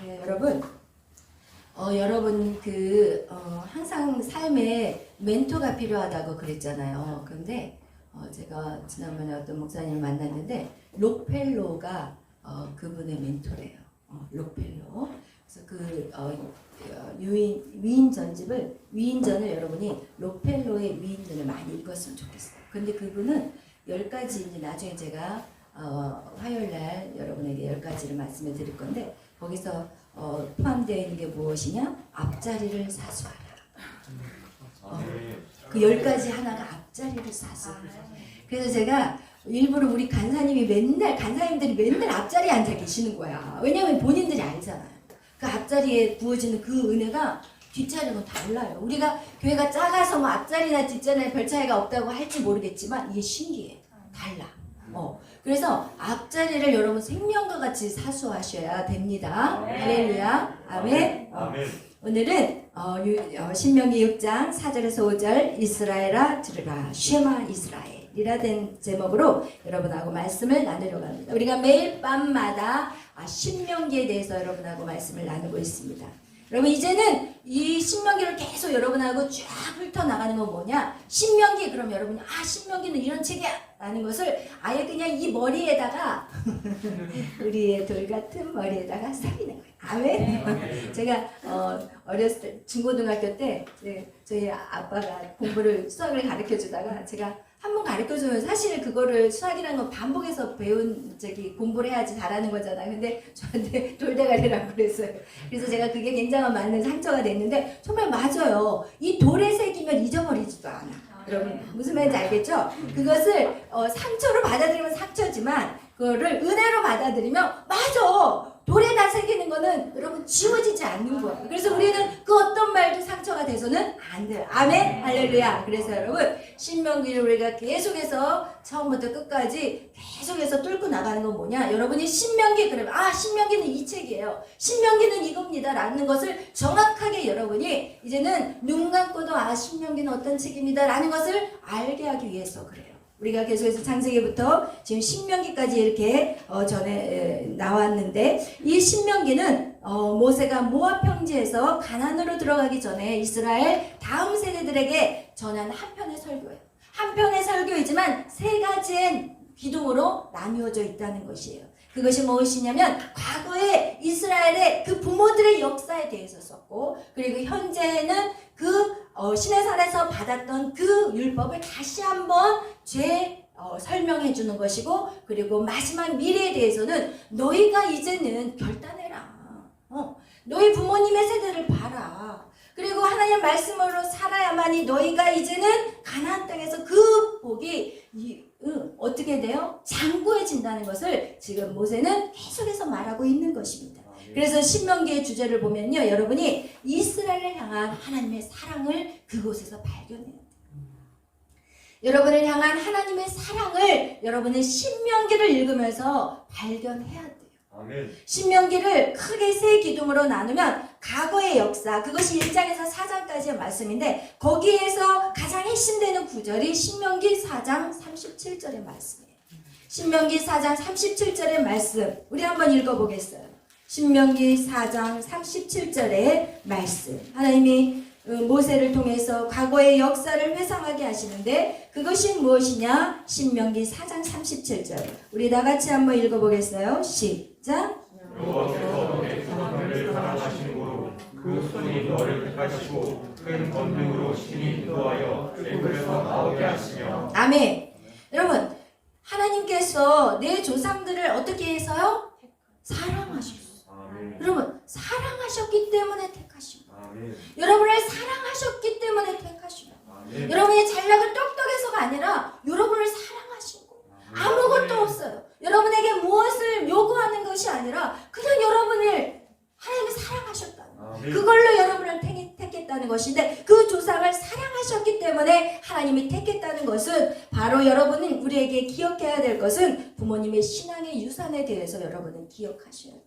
네, 여러분, 여러분 항상 삶에 멘토가 필요하다고 그랬잖아요. 그런데 제가 지난번에 어떤 목사님을 만났는데 록펠로가 그분의 멘토래요. 록펠로. 그래서 위인전을 여러분이 록펠로의 위인전을 많이 읽었으면 좋겠어요. 근데 그분은 10가지 이제 나중에 제가 화요일날 여러분에게 10가지를 말씀을 드릴 건데 거기서 포함되어 있는 게 무엇이냐? 앞자리를 사수하라. 그 10가지 하나가 앞자리를 사수하라. 그래서 제가 일부러 우리 간사님들이 맨날 앞자리에 앉아 계시는 거야. 왜냐하면 본인들이 알잖아요. 그 앞자리에 부어지는 그 은혜가 뒷자리는 달라요. 우리가 교회가 작아서 뭐 앞자리나 뒷자리나 별 차이가 없다고 할지 모르겠지만 이게 신기해. 달라. 그래서 앞자리를 여러분 생명과 같이 사수하셔야 됩니다. 할렐루야. 아멘. 오늘은 신명기 6장 4절에서 5절 이스라엘아 들으라 쉐마 이스라엘이라 된 제목으로 여러분하고 말씀을 나누려고 합니다. 우리가 매일 밤마다 신명기에 대해서 여러분하고 말씀을 나누고 있습니다. 여러분 이제는 이 신명기를 계속 여러분하고 쫙 훑어나가는 건 뭐냐? 신명기 그럼 여러분이 신명기는 이런 책이야 라는 것을 아예 그냥 이 머리에다가 우리의 돌같은 머리에다가 새기는 거예요. 아멘. 제가 어렸을 때 중고등학교 때 저희 아빠가 수학을 가르쳐 주다가 제가 한 번 가르쳐주면 사실 그거를 수학이라는 건 반복해서 공부를 해야지 잘하는 거잖아요. 근데 저한테 돌대가리라고 그랬어요. 그래서 제가 그게 굉장히 많은 상처가 됐는데 정말 맞아요. 이 돌에 새기면 잊어버리지도 않아. 여러분 무슨 말인지 알겠죠? 그것을 상처로 받아들이면 상처지만 그거를 은혜로 받아들이면 맞아. 돌에다 새기는 거는 여러분 지워지지 않는 거예요. 그래서 우리는 그 어떤 말도 상처가 돼서는 안 돼요. 아멘. 할렐루야. 그래서 여러분 신명기를 우리가 계속해서 처음부터 끝까지 계속해서 뚫고 나가는 건 뭐냐? 여러분이 신명기 그러면 신명기는 이 책이에요. 신명기는 이겁니다. 라는 것을 정확하게 여러분이 이제는 눈 감고도 신명기는 어떤 책입니다. 라는 것을 알게 하기 위해서 그래요. 우리가 계속해서 창세기부터 지금 신명기까지 이렇게 전에 나왔는데 이 신명기는 모세가 모압 평지에서 가나안으로 들어가기 전에 이스라엘 다음 세대들에게 전한 한편의 설교예요. 한편의 설교이지만 세 가지의 기둥으로 나누어져 있다는 것이에요. 그것이 무엇이냐면 과거에 이스라엘의 그 부모들의 역사에 대해서 썼고 그리고 현재는 시내산에서 받았던 그 율법을 다시 한번 설명해 주는 것이고 그리고 마지막 미래에 대해서는 너희가 이제는 결단해라. 너희 부모님의 세대를 봐라. 그리고 하나님의 말씀으로 살아야만이 너희가 이제는 가나안 땅에서 그 복이 어떻게 돼요? 장구해진다는 것을 지금 모세는 계속해서 말하고 있는 것입니다. 그래서 신명기의 주제를 보면요. 여러분이 이스라엘을 향한 하나님의 사랑을 그곳에서 발견해야 돼요. 여러분을 향한 하나님의 사랑을 여러분은 신명기를 읽으면서 발견해야 돼요. 아멘. 신명기를 크게 세 기둥으로 나누면 과거의 역사, 그것이 1장에서 4장까지의 말씀인데 거기에서 가장 핵심되는 구절이 신명기 4장 37절의 말씀이에요. 신명기 4장 37절의 말씀 우리 한번 읽어보겠어요. 신명기 4장 37절의 말씀 하나님이 모세를 통해서 과거의 역사를 회상하게 하시는데 그것이 무엇이냐? 신명기 4장 37절 우리 다 같이 한번 읽어보겠어요. 시작. 여호와께서 너의 선악을 사랑하시므로 그 손이 너를 택하시고 큰 권능으로 신이 인도하여 애굽에서 나오게 하시며 아멘. 여러분 하나님께서 내 조상들을 어떻게 해서요? 사랑하셨어요. 여러분 사랑하셨기 때문에 택하시고 여러분을 사랑하셨기 때문에 택하시고 여러분이 잘나고 똑똑해서가 아니라 여러분을 사랑하시고 아무것도 없어요. 여러분에게 무엇을 요구하는 것이 아니라 그냥 여러분을 하나님이 사랑하셨다는 그걸로 여러분을 택했다는 것인데 그 조상을 사랑하셨기 때문에 하나님이 택했다는 것은 바로 여러분은 우리에게 기억해야 될 것은 부모님의 신앙의 유산에 대해서 여러분은 기억하셔야 돼요.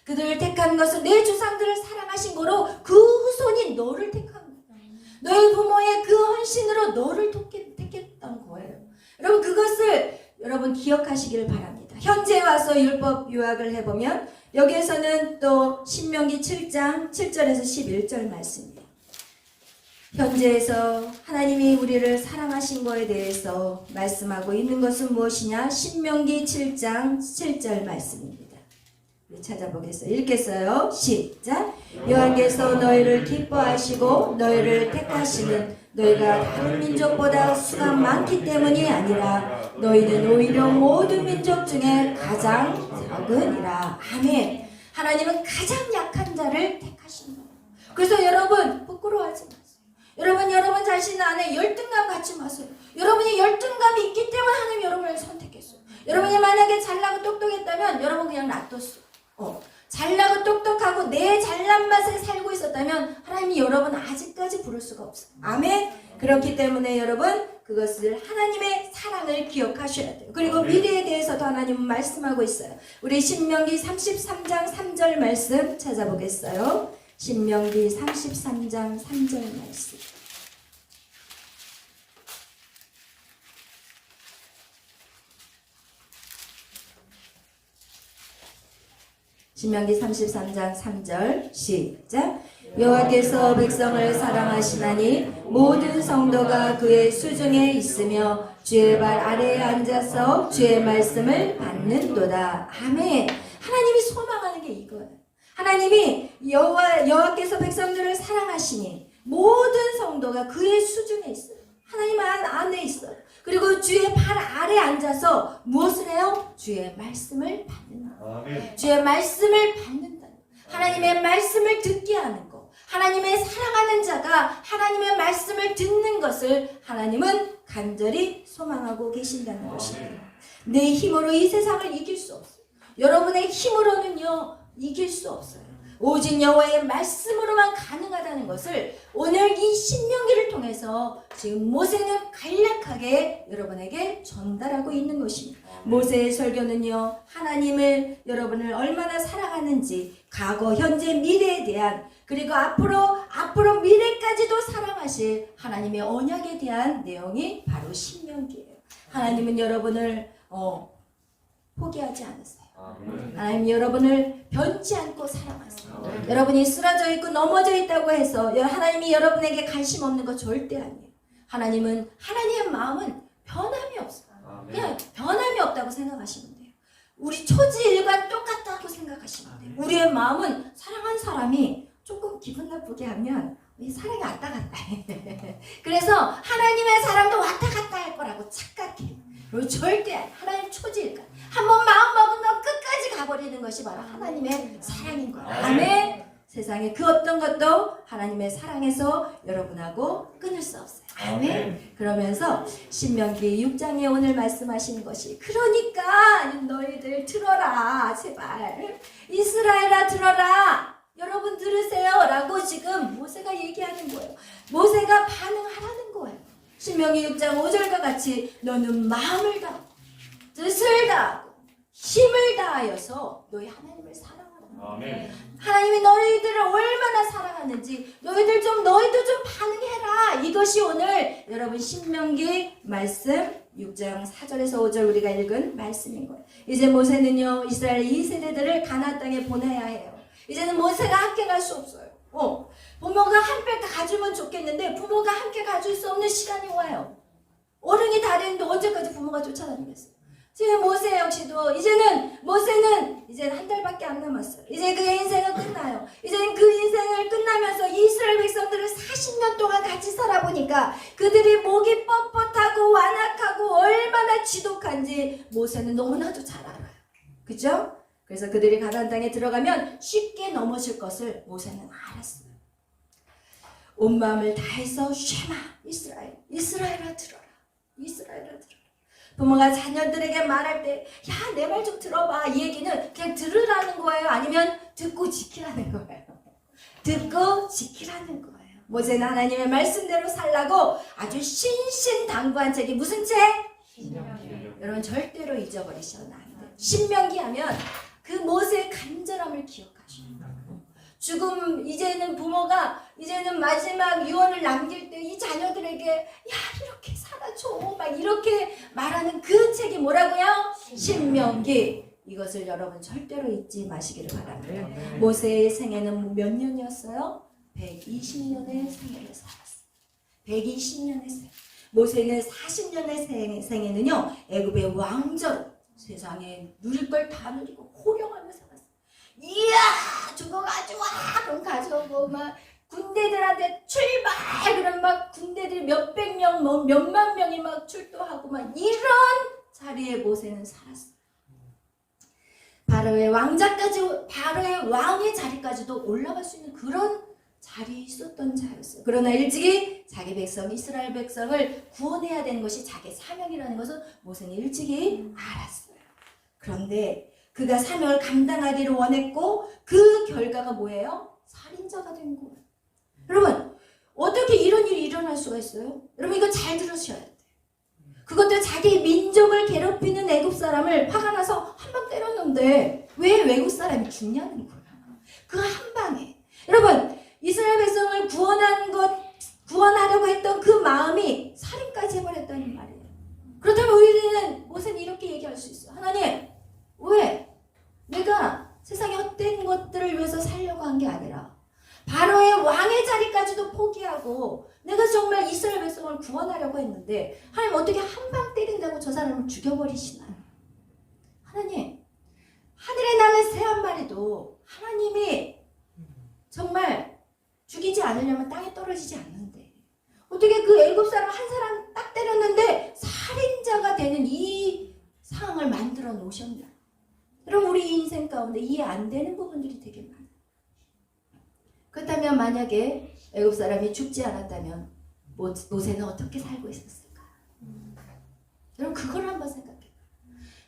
그들을 택한 것은 내 조상들을 사랑하신 거로 그 후손이 너를 택한 거예요. 너희 부모의 그 헌신으로 너를 택했던 거예요. 여러분 그것을 여러분 기억하시기를 바랍니다. 현재 와서 율법 요약을 해보면 여기에서는 또 신명기 7장 7절에서 11절 말씀입니다. 현재에서 하나님이 우리를 사랑하신 거에 대해서 말씀하고 있는 것은 무엇이냐? 신명기 7장 7절 말씀입니다. 우리 찾아보겠어요. 읽겠어요. 시작. 여호와께서 너희를 기뻐하시고 너희를 택하시는 너희가 다른 민족보다 수가 많기 때문이 아니라 너희는 오히려 모든 민족 중에 가장 적으니라. 아멘. 하나님은 가장 약한 자를 택하신 거예요. 그래서 여러분 부끄러워하지 마세요. 여러분 자신 안에 열등감 갖지 마세요. 여러분이 열등감이 있기 때문에 하나님 여러분을 선택했어요. 여러분이 만약에 잘나고 똑똑했다면 여러분 그냥 놔뒀어요. 잘나고 똑똑하고 내 잘난 맛에 살고 있었다면 하나님이 여러분 아직까지 부를 수가 없어요. 아멘. 그렇기 때문에 여러분 그것을 하나님의 사랑을 기억하셔야 돼요. 그리고 미래에 대해서도 하나님은 말씀하고 있어요. 우리 신명기 33장 3절 말씀 찾아보겠어요. 신명기 33장 3절 말씀. 신명기 33장 3절 시작. 여호와께서 백성을 사랑하시나니 모든 성도가 그의 수중에 있으며 주의 발 아래에 앉아서 주의 말씀을 받는도다. 아멘. 하나님이 소망하는 게 이거예요. 하나님이 여호와께서 백성들을 사랑하시니 모든 성도가 그의 수중에 있어요. 하나님 안에 있어요. 그리고 주의 발 아래에 앉아서 무엇을 해요? 주의 말씀을 받는다. 아멘. 주의 말씀을 받는다. 하나님의 말씀을 듣게 하는 것. 하나님의 사랑하는 자가 하나님의 말씀을 듣는 것을 하나님은 간절히 소망하고 계신다는 것입니다. 내 힘으로 이 세상을 이길 수 없어요. 여러분의 힘으로는요 이길 수 없어요. 오직 여호와의 말씀으로만 가능하다는 것을 오늘 이 신명기를 통해서 지금 모세는 간략하게 여러분에게 전달하고 있는 것입니다. 모세의 설교는요 하나님을 여러분을 얼마나 사랑하는지 과거, 현재, 미래에 대한 그리고 앞으로 미래까지도 사랑하실 하나님의 언약에 대한 내용이 바로 신명기예요. 하나님은 여러분을 포기하지 않으세요. 하나님 여러분을 변치 않고 사랑하세요. 여러분이 쓰러져 있고 넘어져 있다고 해서 하나님이 여러분에게 관심 없는 거 절대 아니에요. 하나님의 마음은 변함이 없어요. 그냥 변함이 없다고 생각하시면 돼요. 우리 초지일관 똑같다고 생각하시면 돼요. 우리의 마음은 사랑한 사람이 조금 기분 나쁘게 하면 이 사랑이 왔다 갔다 해. 그래서 하나님의 사랑도 왔다 갔다 할 거라고 착각해요. 그리고 절대 하나님 초지일관. 한번 마음 먹으면 끝까지 가버리는 것이 바로 하나님의 사랑인 거예요. 아멘. 세상에 그 어떤 것도 하나님의 사랑에서 여러분하고 끊을 수 없어요. 아멘. 그러면서 신명기 6장에 오늘 말씀하시는 것이 그러니까 너희들 들어라 제발 이스라엘아 들어라 여러분 들으세요 라고 지금 모세가 얘기하는 거예요. 모세가 반응하라는 거예요. 신명기 6장 5절과 같이 너는 마음을 다하고 뜻을 다하고 힘을 다하여서 너희 하나님을 사랑하라. 아멘. 하나님이 너희들을 얼마나 사랑하는지 너희도 좀 반응해라. 이것이 오늘 여러분 신명기 말씀 6장 4절에서 5절 우리가 읽은 말씀인 거예요. 이제 모세는요 이스라엘 2세대들을 가나안 땅에 보내야 해요. 이제는 모세가 함께 갈 수 없어요. 부모가 함께 가주면 좋겠는데 부모가 함께 가줄 수 없는 시간이 와요. 어른이 다 됐는데 언제까지 부모가 쫓아다니겠어요? 지금 모세 역시도 모세는 한 달밖에 안 남았어요. 이제 그의 인생은 끝나요. 이제는 그 인생을 끝나면서 이스라엘 백성들을 40년 동안 같이 살아보니까 그들이 목이 뻣뻣하고 완악하고 얼마나 지독한지 모세는 너무나도 잘 알아요. 그죠? 그래서 그들이 가나안 땅에 들어가면 쉽게 넘어질 것을 모세는 알았어요. 온 마음을 다해서 쉐마 이스라엘아 들어라. 부모가 자녀들에게 말할 때 야 내 말 좀 들어봐 이 얘기는 그냥 들으라는 거예요? 아니면 듣고 지키라는 거예요? 듣고 지키라는 거예요. 모세는 하나님의 말씀대로 살라고 아주 신신당부한 책이 무슨 책? 신명기. 여러분 절대로 잊어버리셔도 안 돼요. 신명기 하면 그 모세의 간절함을 기억하셔요. 죽음 이제는 부모가 이제는 마지막 유언을 남길 때 이 자녀들에게 야 이렇게 살아줘 막 이렇게 말하는 그 책이 뭐라고요? 신명기. 이것을 여러분 절대로 잊지 마시기를 바랍니다. 모세의 생애는 몇 년이었어요? 120년의 생애를 살았어요. 120년의 생애. 모세는 40년의 생애는요 애굽의 왕자로 세상에 누릴 걸 다 누리고 호령하며 살았어요. 이야 저거 가져와 그럼 가져오고 막 군대들한테 출발 그럼 막 군대들이 몇백 명 뭐 몇만 명이 막 출동하고 막 이런 자리에 모세는 살았어요. 바로의 왕자까지 바로의 왕의 자리까지도 올라갈 수 있는 그런 자리에 있었던 자였어요. 그러나 일찍이 자기 백성 이스라엘 백성을 구원해야 되는 것이 자기 사명이라는 것을 모세는 일찍이 알았어요. 그런데 그가 사명을 감당하기를 원했고 그 결과가 뭐예요? 살인자가 된 거예요. 여러분 어떻게 이런 일이 일어날 수가 있어요? 여러분 이거 잘 들으셔야 돼요. 그것도 자기 민족을 괴롭히는 애굽 사람을 화가 나서 한 방 때렸는데 왜 외국 사람이 죽냐는 거야. 그 한 방에. 여러분 이스라엘 백성을 구원하려고 했던 그 마음이 살인까지 해버렸다는 말이에요. 그렇다면 우리는 모세는 이렇게 얘기할 수 있어요. 하나님 왜 내가 세상의 헛된 것들을 위해서 살려고 한 게 아니라 바로의 왕의 자리까지도 포기하고 내가 정말 이스라엘 백성을 구원하려고 했는데 하나님 어떻게 한 방 때린다고 저 사람을 죽여버리시나요? 하나님 하늘에 나는 새 한 마리도 하나님이 정말 죽이지 않으려면 땅에 떨어지지 않는데 어떻게 그 애굽 사람 한 사람 딱 때렸는데 살인자가 되는 이 상황을 만들어 놓으셨냐? 여러분 우리 인생 가운데 이해 안 되는 부분들이 되게 많아요. 그렇다면 만약에 애굽 사람이 죽지 않았다면 모세는 어떻게 살고 있었을까? 여러분 그걸 한번 생각해요.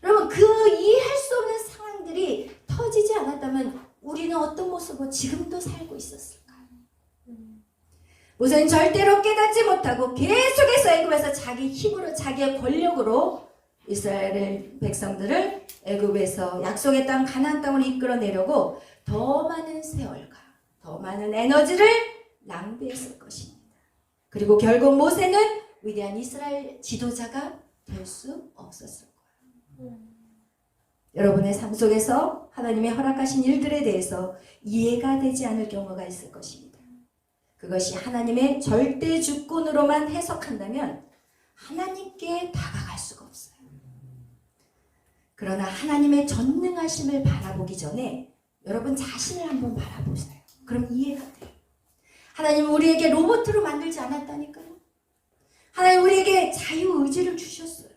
여러분 그 이해할 수 없는 상황들이 터지지 않았다면 우리는 어떤 모습으로 지금도 살고 있었을까요? 모세는 절대로 깨닫지 못하고 계속해서 애굽에서 자기 힘으로 자기의 권력으로 이스라엘 백성들을 애굽에서 약속의 땅 가나안 땅으로 이끌어내려고 더 많은 세월과 더 많은 에너지를 낭비했을 것입니다. 그리고 결국 모세는 위대한 이스라엘 지도자가 될 수 없었을 거예요. 여러분의 삶 속에서 하나님의 허락하신 일들에 대해서 이해가 되지 않을 경우가 있을 것입니다. 그것이 하나님의 절대 주권으로만 해석한다면 하나님께 다가갈 수가 없어요. 그러나 하나님의 전능하심을 바라보기 전에 여러분 자신을 한번 바라보세요. 그럼 이해가 돼요. 하나님은 우리에게 로봇으로 만들지 않았다니까요. 하나님 우리에게 자유의지를 주셨어요.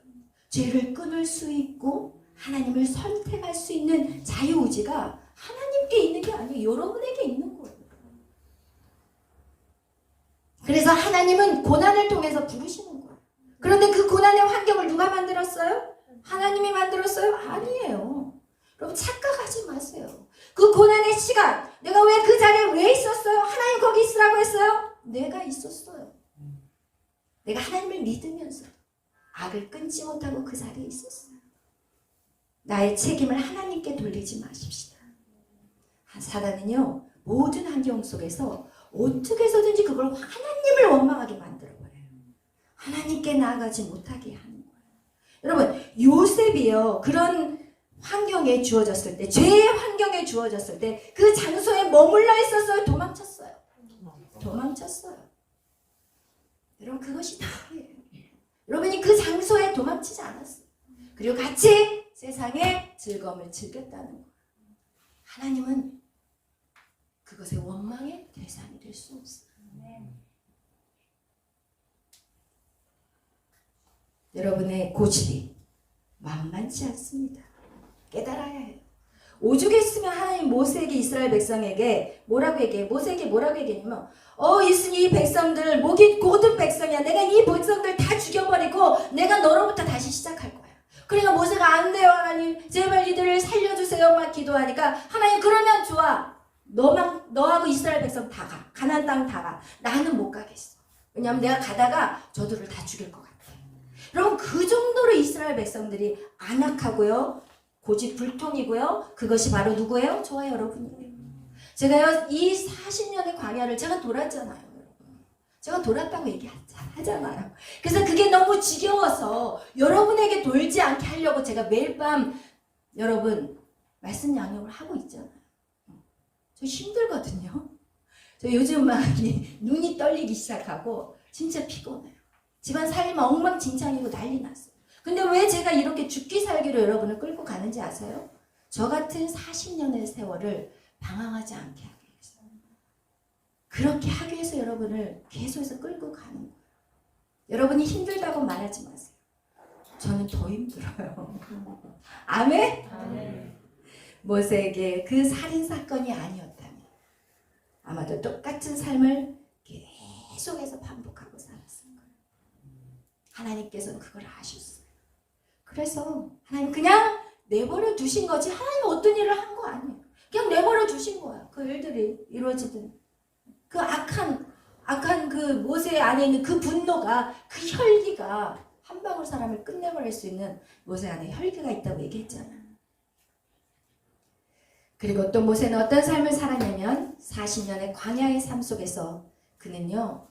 죄를 끊을 수 있고 하나님을 선택할 수 있는 자유의지가 하나님께 있는 게 아니에요. 여러분에게 있는 거예요. 그래서 하나님은 고난을 통해서 부르시는 거예요. 그런데 그 고난의 환경을 누가 만들었어요? 하나님이 만들었어요? 아니에요. 여러분 착각하지 마세요. 그 고난의 시간, 내가 왜 그 자리에 왜 있었어요? 하나님 거기 있으라고 했어요? 내가 있었어요. 내가 하나님을 믿으면서 악을 끊지 못하고 그 자리에 있었어요. 나의 책임을 하나님께 돌리지 마십시다. 사단은요 모든 환경 속에서 어떻게 해서든지 그걸 하나님을 원망하게 만들어버려요. 하나님께 나아가지 못하게 하는 거예요. 여러분 요셉이요 그런 환경에 주어졌을 때 죄의 환경에 주어졌을 때 그 장소에 머물러 있었어요? 도망쳤어요? 도망쳤어요. 여러분 그것이 다예요. 여러분이 그 장소에 도망치지 않았어요. 그리고 같이 세상의 즐거움을 즐겼다는 거예요. 하나님은 그것의 원망의 대상이 될 수 없어요. 여러분의 고집이 만만치 않습니다. 깨달아야 해요. 오죽했으면 하나님 모세에게 이스라엘 백성에게 뭐라고 얘기해요? 모세에게 뭐라고 얘기했냐면 이 백성들 목이 고든 백성이야. 내가 이 백성들 다 죽여버리고 내가 너로부터 다시 시작할 거야. 그러니까 모세가 안 돼요 하나님 제발 이들을 살려주세요 막 기도하니까 하나님 그러면 좋아. 너하고 이스라엘 백성 다 가. 가나안 땅 다 가. 나는 못 가겠어. 왜냐하면 내가 가다가 저들을 다 죽일 것 같아. 여러분 그 정도로 이스라엘 백성들이 안악하고요. 고집불통이고요. 그것이 바로 누구예요? 저와 여러분이에요. 제가요, 이 40년의 광야를 제가 돌았잖아요, 여러분. 제가 돌았다고 얘기하잖아요. 그래서 그게 너무 지겨워서 여러분에게 돌지 않게 하려고 제가 매일 밤 여러분 말씀 양육을 하고 있잖아요. 저 힘들거든요. 저 요즘 막 눈이 떨리기 시작하고 진짜 피곤해요. 집안 살림 엉망진창이고 난리 났어요. 근데 왜 제가 이렇게 죽기 살기로 여러분을 끌고 가는지 아세요? 저 같은 40년의 세월을 방황하지 않게 하기 위해서. 그렇게 하기 위해서 여러분을 계속해서 끌고 가는 거예요. 여러분이 힘들다고 말하지 마세요. 저는 더 힘들어요. 아멘? 아멘. 모세에게 그 살인사건이 아니었다면 아마도 똑같은 삶을 계속해서 반복하고 살았을 거예요. 하나님께서는 그걸 아셨어요. 그래서 하나님 그냥 내버려 두신 거지 하나님 어떤 일을 한 거 아니에요. 그냥 내버려 두신 거야. 그 일들이 이루어지든 그 악한 그 모세 안에 있는 그 분노가 그 혈기가 한 방울 사람을 끝내버릴 수 있는 모세 안에 혈기가 있다고 얘기했잖아. 그리고 또 모세는 어떤 삶을 살았냐면 40년의 광야의 삶 속에서 그는요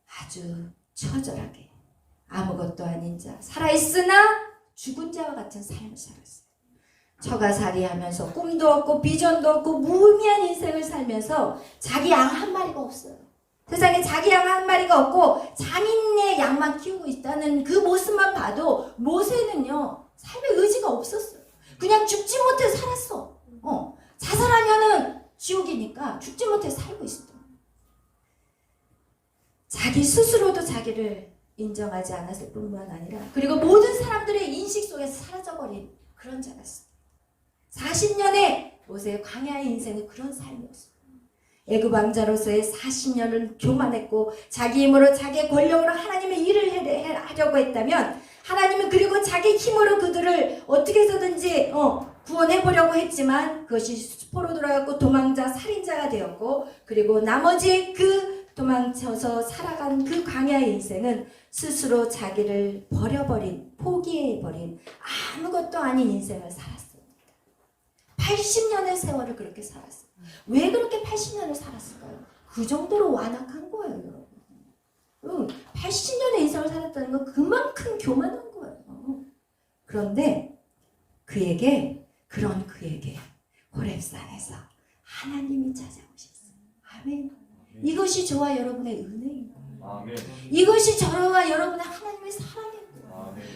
아주 처절하게 아무것도 아닌 자 살아있으나 죽은 자와 같은 삶을 살았어요. 처가살이하면서 꿈도 없고 비전도 없고 무의미한 인생을 살면서 자기 양 한 마리가 없어요. 세상에 자기 양 한 마리가 없고 장인의 양만 키우고 있다는 그 모습만 봐도 모세는요 삶의 의지가 없었어요. 그냥 죽지 못해 살았어. 자살하면은 지옥이니까 죽지 못해 살고 있었던 거예요. 자기 스스로도 자기를 인정하지 않았을 뿐만 아니라 그리고 모든 사람들의 인식 속에서 사라져버린 그런 자였어요. 40년의 모세의 광야의 인생은 그런 삶이었어요. 애굽 왕자로서의 40년을 교만했고 자기 힘으로 자기의 권력으로 하나님의 일을 하려고 했다면 하나님은 그리고 자기 힘으로 그들을 어떻게 해서든지 구원해보려고 했지만 그것이 수포로 돌아갔고 도망자 살인자가 되었고 그리고 나머지 그 도망쳐서 살아간 그 광야의 인생은 스스로 자기를 버려버린 포기해버린 아무것도 아닌 인생을 살았습니다. 80년의 세월을 그렇게 살았어요. 왜 그렇게 80년을 살았을까요? 그 정도로 완악한 거예요, 여러분. 80년의 인생을 살았다는 건 그만큼 교만한 거예요. 그런데 그에게 호렙산에서 하나님이 찾아오셨어요. 아멘. 이것이 저와 여러분의 은혜입니다. 아멘. 이것이 저와 여러분의 하나님의 사랑입니다.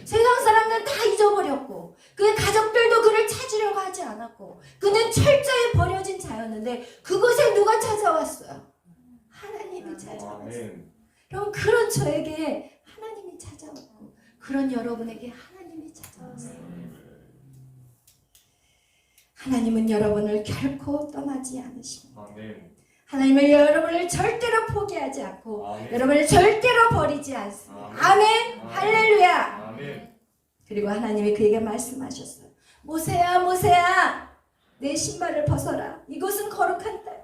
세상 사람들은 다 잊어버렸고 그의 가족들도 그를 찾으려고 하지 않았고 그는 철저히 버려진 자였는데 그곳에 누가 찾아왔어요? 하나님이 찾아왔어요. 여러분 그런 저에게 하나님이 찾아왔고 그런 여러분에게 하나님이 찾아왔어요. 하나님은 여러분을 결코 떠나지 않으십니다. 하나님은 여러분을 절대로 포기하지 않고 여러분을 절대로 버리지 않습니다. 아멘. 할렐루야. 아멘. 그리고 하나님이 그에게 말씀하셨어요. 모세야 모세야 내 신발을 벗어라. 이곳은 거룩한 땅.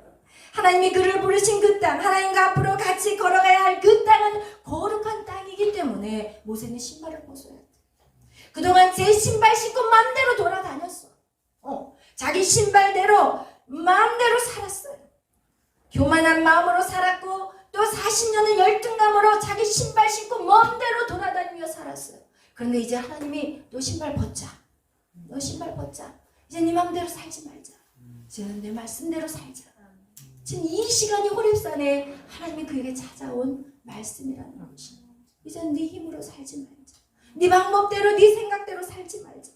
하나님이 그를 부르신 그 땅 하나님과 앞으로 같이 걸어가야 할 그 땅은 거룩한 땅이기 때문에 모세는 신발을 벗어야 돼. 그동안 제 신발 신고 마음대로 돌아다녔어. 자기 신발대로 마음대로 살았어요. 교만한 마음으로 살았고 또 40년을 열등감으로 자기 신발 신고 마음대로 돌아다니며 살았어요. 그런데 이제 하나님이 너 신발 벗자. 너 신발 벗자. 이제 네 마음대로 살지 말자. 이제는 내 말씀대로 살자. 지금 이 시간이 호렙산에 하나님이 그에게 찾아온 말씀이라는 것입니다. 이제는 네 힘으로 살지 말자. 네 방법대로 네 생각대로 살지 말자.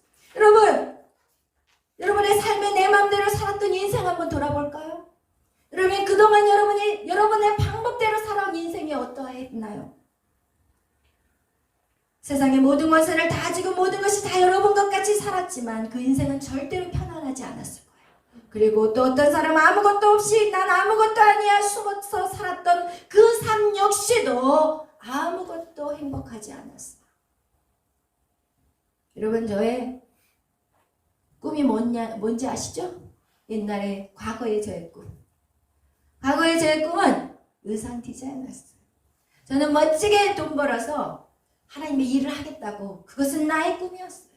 여러분의 삶에 내 마음대로 살았던 인생 한번 돌아볼까요? 여러분 그동안 여러분의 방법대로 살아온 인생이 어떠했나요? 세상의 모든 것을 다 가지고 모든 것이 다 여러분 것 같이 살았지만 그 인생은 절대로 편안하지 않았을 거예요. 그리고 또 어떤 사람은 아무것도 없이 난 아무것도 아니야 숨어서 살았던 그 삶 역시도 아무것도 행복하지 않았어요. 여러분 저의 꿈이 뭔지 아시죠? 옛날에 과거의 저의 꿈. 과거의 제 꿈은 의상 디자이너였어요. 저는 멋지게 돈 벌어서 하나님의 일을 하겠다고 그것은 나의 꿈이었어요.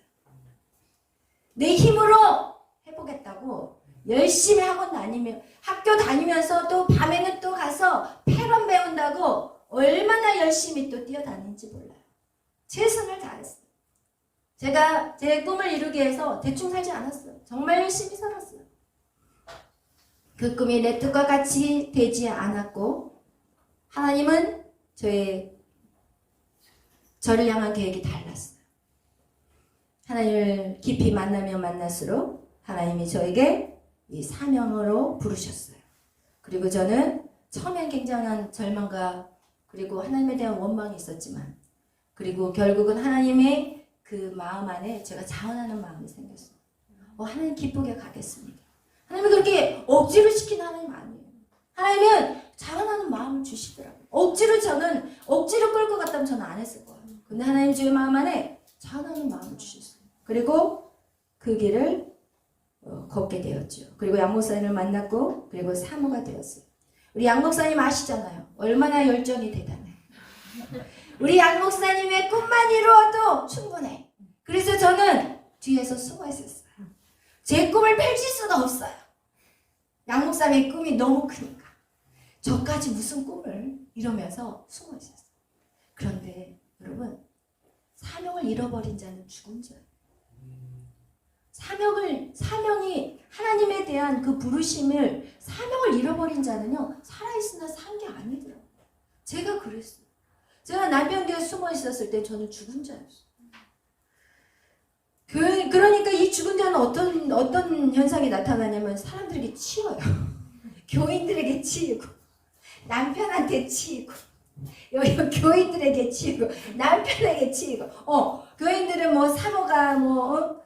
내 힘으로 해보겠다고 열심히 학원 다니며 학교 다니면서 또 밤에는 또 가서 패런 배운다고 얼마나 열심히 또 뛰어다니는지 몰라요. 최선을 다했어요. 제가 제 꿈을 이루기 위해서 대충 살지 않았어요. 정말 열심히 살았어요. 그 꿈이 내 뜻과 같이 되지 않았고 하나님은 저를 향한 계획이 달랐어요. 하나님을 깊이 만나면 만날수록 하나님이 저에게 이 사명으로 부르셨어요. 그리고 저는 처음엔 굉장한 절망과 그리고 하나님에 대한 원망이 있었지만 그리고 결국은 하나님의 그 마음 안에 제가 자원하는 마음이 생겼어요. 하나님 기쁘게 가겠습니다. 하나님이 그렇게 억지로 시키는 하나님 아니에요. 하나님은 자원하는 마음을 주시더라고요. 저는 억지로 끌고 갔다면 저는 안 했을 거예요. 근데 하나님 제 마음 안에 자원하는 마음을 주셨어요. 그리고 그 길을 걷게 되었죠. 그리고 양 목사님을 만났고 그리고 사모가 되었어요. 우리 양 목사님 아시잖아요. 얼마나 열정이 대단해. 우리 양 목사님의 꿈만 이루어도 충분해. 그래서 저는 뒤에서 숨어 있었어요. 제 꿈을 펼칠 수가 없어요. 양 목사님의 꿈이 너무 크니까. 저까지 무슨 꿈을 이러면서 숨어 있었어요. 그런데 여러분, 사명을 잃어버린 자는 죽은 자예요. 사명이 하나님에 대한 그 부르심을 사명을 잃어버린 자는요 살아있으나 산 게 아니더라고요. 제가 그랬어요. 제가 남편 뒤에 숨어 있었을 때 저는 죽은 자였어요. 그러니까 이 죽은 자는 어떤 현상이 나타나냐면 사람들에게 치여요. 교인들에게 치이고 남편한테 치이고 교인들에게 치이고 남편에게 치이고 교인들은 뭐 사모가 뭐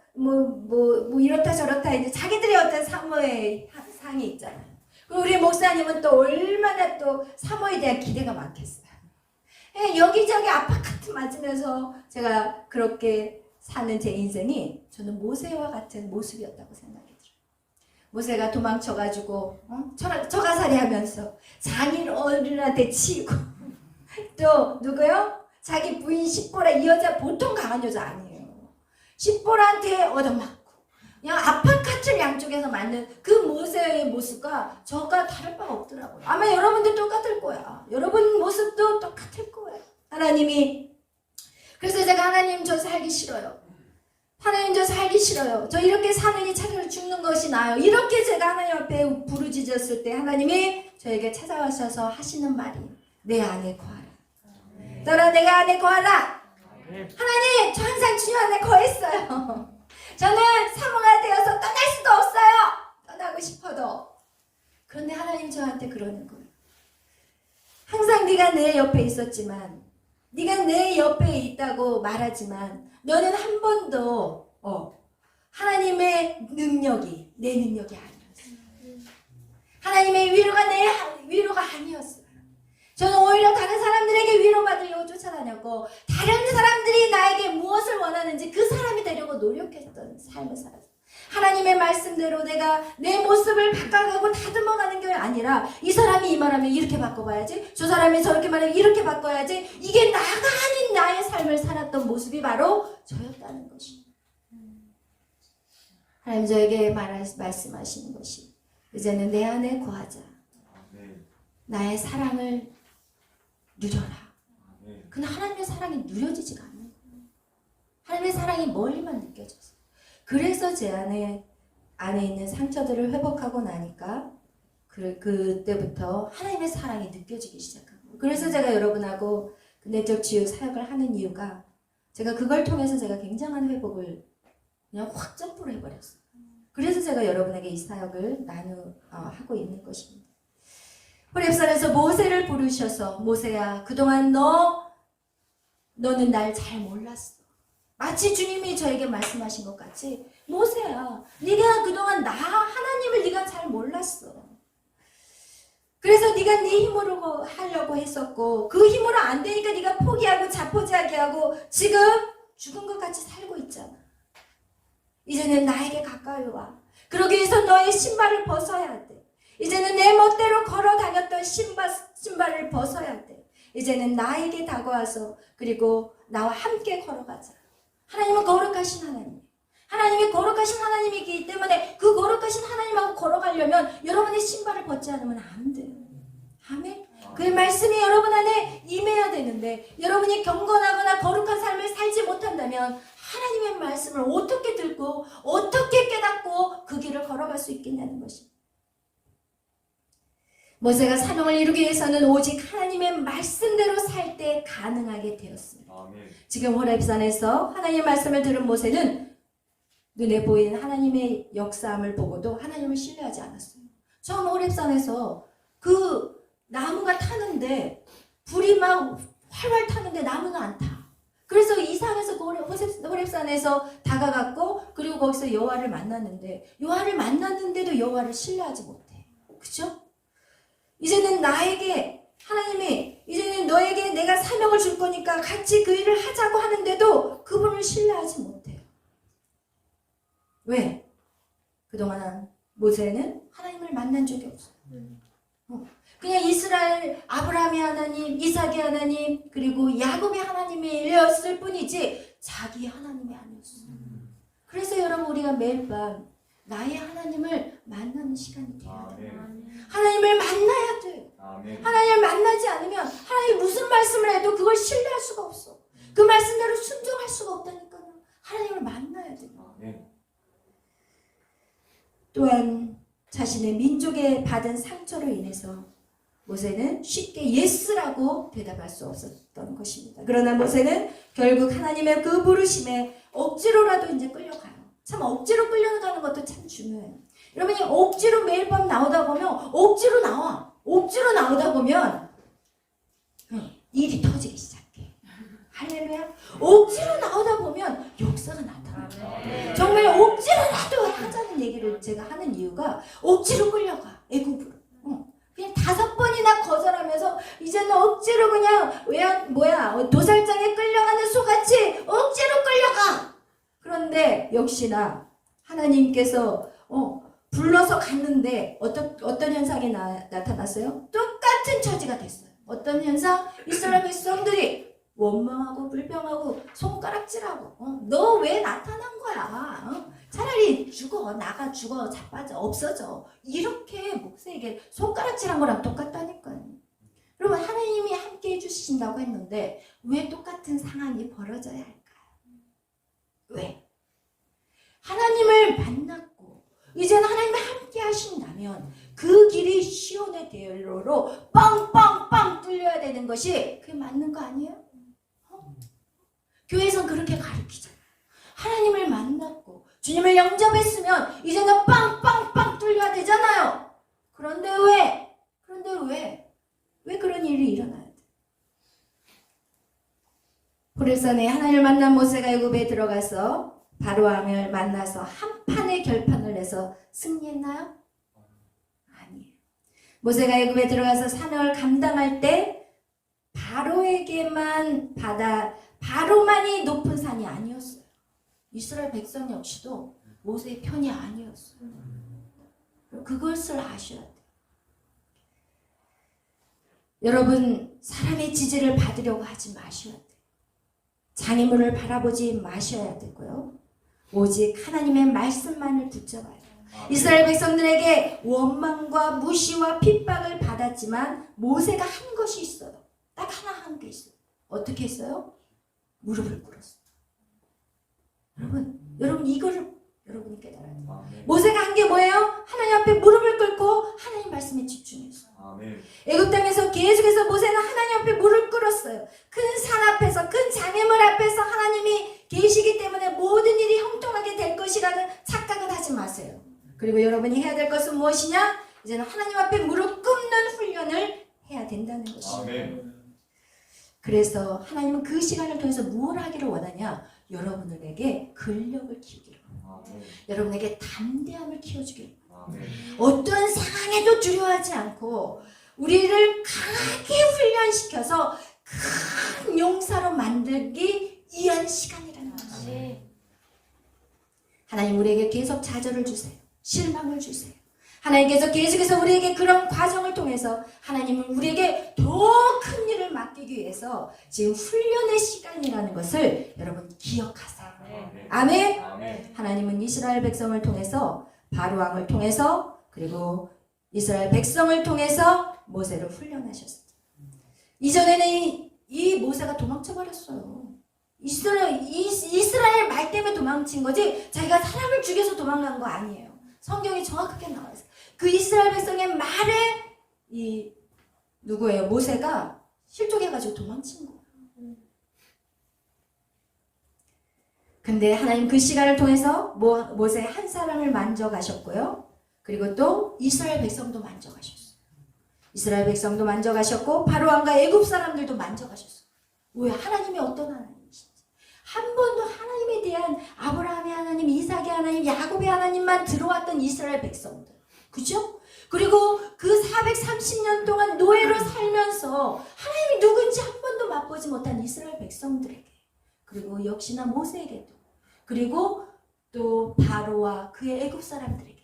이렇다 저렇다 이제 자기들의 어떤 사모의 상이 있잖아요. 그리고 우리 목사님은 또 얼마나 또 사모에 대한 기대가 많겠어요. 여기저기 아파트 맞으면서 제가 그렇게 사는 제 인생이 저는 모세와 같은 모습이었다고 생각이 들어요. 모세가 도망쳐가지고 처가살이 하면서 장인 어른한테 치이고 또 누구요? 자기 부인 십보라. 이 여자 보통 강한 여자 아니에요. 십보라한테 얻어맞고 그냥 아파트를 양쪽에서 만든 그 모세의 모습과 저가 다를 바가 없더라고요. 아마 여러분도 똑같을 거야. 여러분 모습도 똑같을 거예요. 하나님이 그래서 제가 하나님 저 살기 싫어요. 하나님 저 살기 싫어요. 저 이렇게 사느니 차라리 죽는 것이 나아요. 이렇게 제가 하나님 앞에 부르짖었을 때 하나님이 저에게 찾아와셔서 하시는 말이 내 안에 거하라. 너라 내가 안에 거하라. 하나님 저 항상 주님 안에 거했어요. 저는 사모가 되어서 떠날 수도 없어요. 떠나고 싶어도. 그런데 하나님 저한테 그러는 거예요. 항상 네가 내 옆에 있었지만 네가 내 옆에 있다고 말하지만 너는 한 번도 하나님의 능력이 내 능력이 아니었어요. 하나님의 위로가 내 위로가 아니었어요. 저는 오히려 다른 사람들에게 위로받으려고 쫓아다녔고 다른 사람들이 나에게 무엇을 원하는지 그 사람이 되려고 노력했던 삶을 살았어요. 하나님의 말씀대로 내가 내 모습을 바꿔가고 다듬어가는 게 아니라 이 사람이 이 말하면 이렇게 바꿔봐야지, 저 사람이 저렇게 말하면 이렇게 바꿔야지, 이게 나가 아닌 나의 삶을 살았던 모습이 바로 저였다는 것입니다. 하나님 저에게 말씀하시는 것이 이제는 내 안에 거하자. 나의 사랑을 누려라. 근데 하나님의 사랑이 누려지지가 않는 거예요. 하나님의 사랑이 멀리만 느껴졌어요. 그래서 제 안에 있는 상처들을 회복하고 나니까 그때부터 하나님의 사랑이 느껴지기 시작한 거예요. 그래서 제가 여러분하고 내적 치유 사역을 하는 이유가 제가 그걸 통해서 제가 굉장한 회복을 그냥 확 점프를 해버렸어요. 그래서 제가 여러분에게 이 사역을 하고 있는 것입니다. 호렙산에서 모세를 부르셔서 모세야 그동안 너는 날 잘 몰랐어. 마치 주님이 저에게 말씀하신 것 같이 모세야 네가 그동안 하나님을 네가 잘 몰랐어. 그래서 네가 네 힘으로 하려고 했었고 그 힘으로 안 되니까 네가 포기하고 자포자기하고 지금 죽은 것 같이 살고 있잖아. 이제는 나에게 가까이 와. 그러기 위해서 너의 신발을 벗어야 돼. 이제는 내 멋대로 걸어 다녔던 신발을 벗어야 돼. 이제는 나에게 다가와서 그리고 나와 함께 걸어가자. 하나님은 거룩하신 하나님. 하나님이 거룩하신 하나님이기 때문에 그 거룩하신 하나님하고 걸어가려면 여러분의 신발을 벗지 않으면 안 돼요. 아멘. 그 말씀이 여러분 안에 임해야 되는데 여러분이 경건하거나 거룩한 삶을 살지 못한다면 하나님의 말씀을 어떻게 듣고 어떻게 깨닫고 그 길을 걸어갈 수 있겠냐는 것입니다. 모세가 사명을 이루기 위해서는 오직 하나님의 말씀대로 살 때 가능하게 되었습니다. 아멘. 지금 호렙산에서 하나님의 말씀을 들은 모세는 눈에 보이는 하나님의 역사함을 보고도 하나님을 신뢰하지 않았어요. 처음 호렙산에서 그 나무가 타는데 불이 막 활활 타는데 나무는 안 타. 그래서 이상해서 호렙산에서 다가갔고 그리고 거기서 여호와를 만났는데 여호와를 만났는데도 여호와를 신뢰하지 못해. 그죠? 이제는 나에게 하나님이 이제는 너에게 내가 사명을 줄 거니까 같이 그 일을 하자고 하는데도 그분을 신뢰하지 못해요. 왜? 그동안 모세는 하나님을 만난 적이 없어요. 그냥 이스라엘 아브라함의 하나님, 이삭의 하나님, 그리고 야곱의 하나님이었을 뿐이지 자기 하나님이 아니었어요. 그래서 여러분 우리가 매일 밤 나의 하나님을 만나는 시간이 돼야 돼요. 하나님을 만나야 돼요. 하나님을 만나지 않으면 하나님이 무슨 말씀을 해도 그걸 신뢰할 수가 없어. 그 말씀대로 순종할 수가 없다니까요. 하나님을 만나야 돼요. 또한 자신의 민족에 받은 상처로 인해서 모세는 쉽게 예스라고 대답할 수 없었던 것입니다. 그러나 모세는 결국 하나님의 그 부르심에 억지로라도 이제 끌려가요. 참 억지로 끌려가는 것도 참 중요해요. 여러분이 억지로 매일 밤 나오다 보면 억지로 나와. 억지로 나오다 보면 일이 터지기 시작해. 할렐루야. 억지로 나오다 보면 역사가 나타나요. 정말 억지로라도 하자는 얘기를 제가 하는 이유가 억지로 끌려가. 애굽으로. 그냥 5번이나 거절하면서 이제는 억지로 그냥 도살장에 끌려가는 소같이 억지로 끌려가. 그런데 역시나 하나님께서 불러서 갔는데 어떤 현상이 나타났어요? 똑같은 처지가 됐어요. 어떤 현상? 이스라엘 백성들이 원망하고 불평하고 손가락질하고 너 왜 나타난 거야? 차라리 죽어, 나가 죽어, 자빠져, 없어져. 이렇게 모세에게 손가락질한 거랑 똑같다니까요. 여러분 하나님이 함께 해주신다고 했는데 왜 똑같은 상황이 벌어져야 할까요? 왜? 하나님을 만났고 이제는 하나님과 함께 하신다면 그 길이 시온의 대로로 빵빵빵 뚫려야 되는 것이 그게 맞는 거 아니에요? 교회에선 그렇게 가르치잖아요. 하나님을 만났고 주님을 영접했으면 이제는 빵빵빵 뚫려야 되잖아요. 그런데 왜 그런 일이 일어나야 돼? 호렙산에 하나님을 만난 모세가 애굽에 들어가서 바로왕을 만나서 한판의 결판을 내서 승리했나요? 아니에요. 모세가 애굽에 들어가서 사명을 감당할 때 바로만이 높은 산이 아니었어요. 이스라엘 백성 역시도 모세의 편이 아니었어요. 그것을 아셔야 돼요. 여러분 사람의 지지를 받으려고 하지 마셔야 돼요. 장애물을 바라보지 마셔야 되고요. 오직 하나님의 말씀만을 붙잡아야 돼요. 이스라엘 백성들에게 원망과 무시와 핍박을 받았지만 모세가 한 것이 있어요. 딱 하나 한 게 있어요. 어떻게 했어요? 무릎을 꿇었어요. 여러분 이거를 여러분이 깨달아야 돼요. 모세가 한 게 뭐예요? 하나님 앞에 무릎을 꿇고 하나님 말씀에 집중했어요. 애굽 땅에서 계속해서 모세는 하나님 앞에 무릎을 꿇었어요. 큰 산 앞에서, 큰 장애물 앞에서 하나님이 계시기 때문에 모든 일이 형통하게 될 것이라는 착각은 하지 마세요. 그리고 여러분이 해야 될 것은 무엇이냐? 이제는 하나님 앞에 무릎 꿇는 훈련을 해야 된다는 것입니다. 그래서 하나님은 그 시간을 통해서 무엇을 하기를 원하냐? 여러분에게 근력을 키우기를 원합니다. 여러분에게 담대함을 키워주기를 원합니다. 어떤 상황에도 두려워하지 않고 우리를 강하게 훈련시켜서 큰 용사로 만들기 위한 시간이라는 것입니다. 하나님 우리에게 계속 좌절을 주세요. 실망을 주세요. 하나님께서 계속해서 우리에게 그런 과정을 통해서 하나님은 우리에게 더 큰 일을 맡기기 위해서 지금 훈련의 시간이라는 것을 여러분 기억하세요. 아멘. 하나님은 이스라엘 백성을 통해서 바로 왕을 통해서 그리고 이스라엘 백성을 통해서 모세를 훈련하셨어요. 이전에는 이 모세가 도망쳐 버렸어요. 이스라엘 말 때문에 도망친 거지 자기가 사람을 죽여서 도망간 거 아니에요. 성경이 정확하게 나와 있어요. 그 이스라엘 백성의 말에 이 누구예요? 모세가 실족해가지고 도망친 거예요. 근데 하나님 그 시간을 통해서 모세 한 사람을 만져가셨고요. 그리고 또 이스라엘 백성도 만져가셨어요. 이스라엘 백성도 만져가셨고 바로왕과 애굽 사람들도 만져가셨어요. 왜? 하나님이 어떤 하나님이신지. 한 번도 하나님에 대한 아브라함의 하나님, 이삭의 하나님, 야곱의 하나님만 들어왔던 이스라엘 백성들. 그죠? 그리고 그 430년 동안 노예로 살면서 하나님이 누군지 한 번도 맛보지 못한 이스라엘 백성들에게 그리고 역시나 모세에게도 그리고 또 바로와 그의 애굽 사람들에게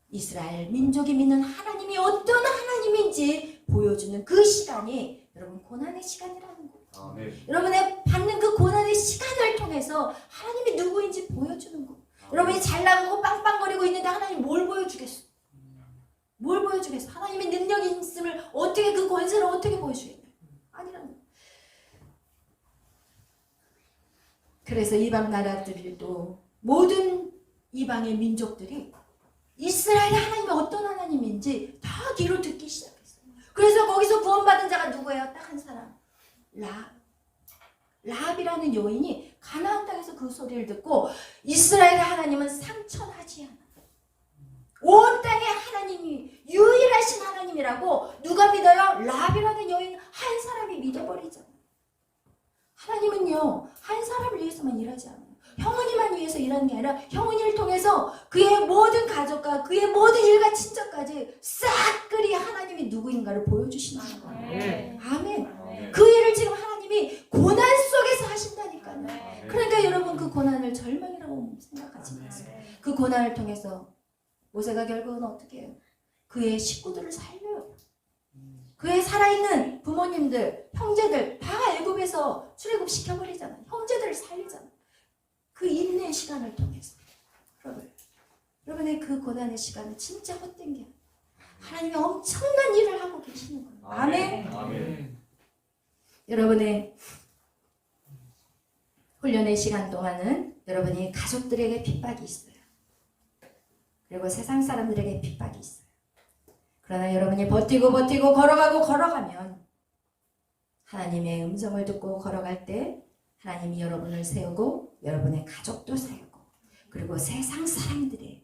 이스라엘 민족이 믿는 하나님이 어떤 하나님인지 보여주는 그 시간이 여러분 고난의 시간이라는 거예요. 여러분의 받는 그 고난의 시간을 통해서 하나님이 누구인지 보여주는 거예요. 여러분이 잘 나가고 빵빵거리고 있는데 하나님 뭘 보여주겠어? 뭘 보여주겠어? 하나님의 능력이 있음을 어떻게 그 권세를 어떻게 보여주겠냐? 아니라는 거예요. 그래서 이방 나라들도 모든 이방의 민족들이 이스라엘의 하나님이 어떤 하나님인지 다 귀로 듣기 시작했어요. 그래서 거기서 구원받은 자가 누구예요? 딱 한 사람. 라합이라는 여인이 가나안 땅에서 그 소리를 듣고 이스라엘의 하나님은 상처하지 않아. 온 땅의 하나님이 유일하신 하나님이라고 누가 믿어요? 라합이라는 여인 한 사람이 믿어버리잖아요. 하나님은요 한 사람을 위해서만 일하지 않아요. 형은이만 위해서 일하는 게 아니라 형은이를 통해서 그의 모든 가족과 그의 모든 일가 친척까지 싹그리 하나님이 누구인가를 보여주시는 거예요. 아멘. 그 일을 지금 하나님이 고난 속에서 하신다니까요. 그러니까 여러분 그 고난을 절망이라고 생각하지 마세요. 그 고난을 통해서 모세가 결국은 어떻게 해요? 그의 식구들을 살려요. 그의 살아있는 부모님들, 형제들 다 애굽에서 출애굽 시켜버리잖아요. 형제들을 살리잖아요. 그 인내의 시간을 통해서 여러분의 그 고난의 시간은 진짜 헛된 게 아니에요. 하나님이 엄청난 일을 하고 계시는 거예요. 아멘. 아멘. 여러분의 훈련의 시간 동안은 여러분이 가족들에게 핍박이 있어요. 그리고 세상 사람들에게 핍박이 있어요. 그러나 여러분이 버티고 걸어가면 하나님의 음성을 듣고 걸어갈 때 하나님이 여러분을 세우고 여러분의 가족도 세우고 그리고 세상 사람들의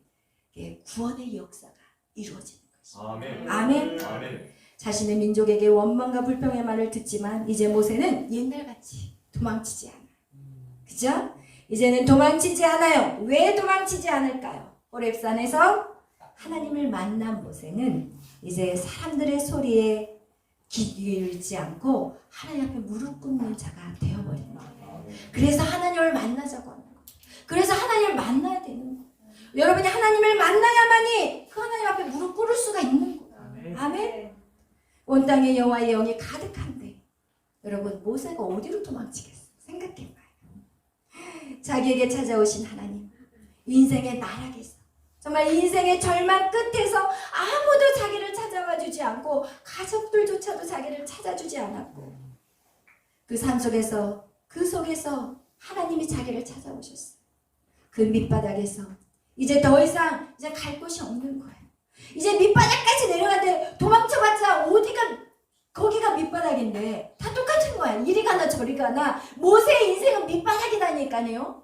구원의 역사가 이루어지는 것입니다. 아멘. 아멘. 아멘. 자신의 민족에게 원망과 불평의 말을 듣지만 이제 모세는 옛날같이 도망치지 않아요. 그죠? 이제는 도망치지 않아요. 왜 도망치지 않을까요? 호렙산에서 하나님을 만난 모세는 이제 사람들의 소리에 귀 기울이지 않고 하나님 앞에 무릎 꿇는 자가 되어버린 거예요. 그래서 하나님을 만나자고 하는 거예요. 그래서 하나님을 만나야 되는 거예요. 여러분이 하나님을 만나야만이 그 하나님 앞에 무릎 꿇을 수가 있는 거예요. 아멘. 온 땅에 여호와의 영이 가득한데 여러분 모세가 어디로 도망치겠어요? 생각해봐요. 자기에게 찾아오신 하나님, 인생의 나락에서 정말 인생의 절망 끝에서 아무도 자기를 찾아와 주지 않고 가족들조차도 자기를 찾아주지 않았고 그 산 속에서 그 속에서 하나님이 자기를 찾아오셨어요. 그 밑바닥에서 이제 더 이상 이제 갈 곳이 없는 거예요. 이제 밑바닥까지 내려가는데 도망쳐봤자 어디가 거기가 밑바닥인데 다 똑같은 거야. 이리 가나 저리 가나 모세의 인생은 밑바닥이다니까요.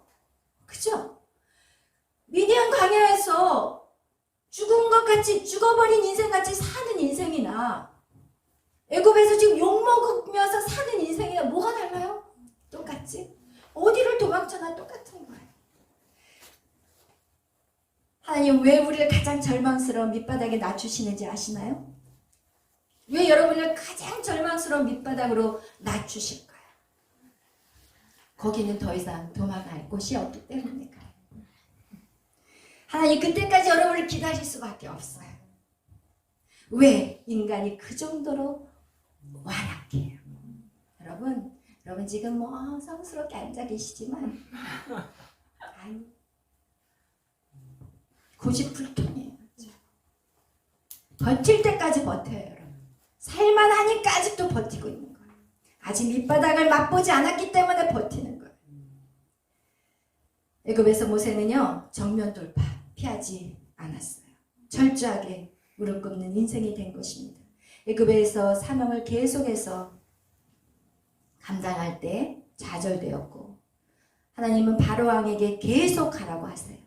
그죠? 미디안 광야에서 죽은 것 같이 죽어버린 인생같이 사는 인생이나 애굽에서 지금 욕먹으면서 사는 인생이나 뭐가 달라요? 똑같지? 어디를 도망쳐나 똑같은 거예요. 하나님 왜 우리를 가장 절망스러운 밑바닥에 낮추시는지 아시나요? 왜 여러분을 가장 절망스러운 밑바닥으로 낮추실까요? 거기는 더 이상 도망갈 곳이 없기 때문일까요? 하나님 그때까지 여러분을 기다릴 수밖에 없어요. 왜? 인간이 그 정도로 완악해요. 여러분 지금 뭐 성스럽게 앉아 계시지만 아니 고집불통이에요. 버틸 때까지 버텨요, 여러분. 살만하니까 아직도 버티고 있는 거예요. 아직 밑바닥을 맛보지 않았기 때문에 버티는 거예요. 애굽에서 모세는요, 정면 돌파 피하지 않았어요. 철저하게 무릎 꿇는 인생이 된 것입니다. 애굽에서 사명을 계속해서 감당할 때 좌절되었고, 하나님은 바로왕에게 계속 가라고 하세요.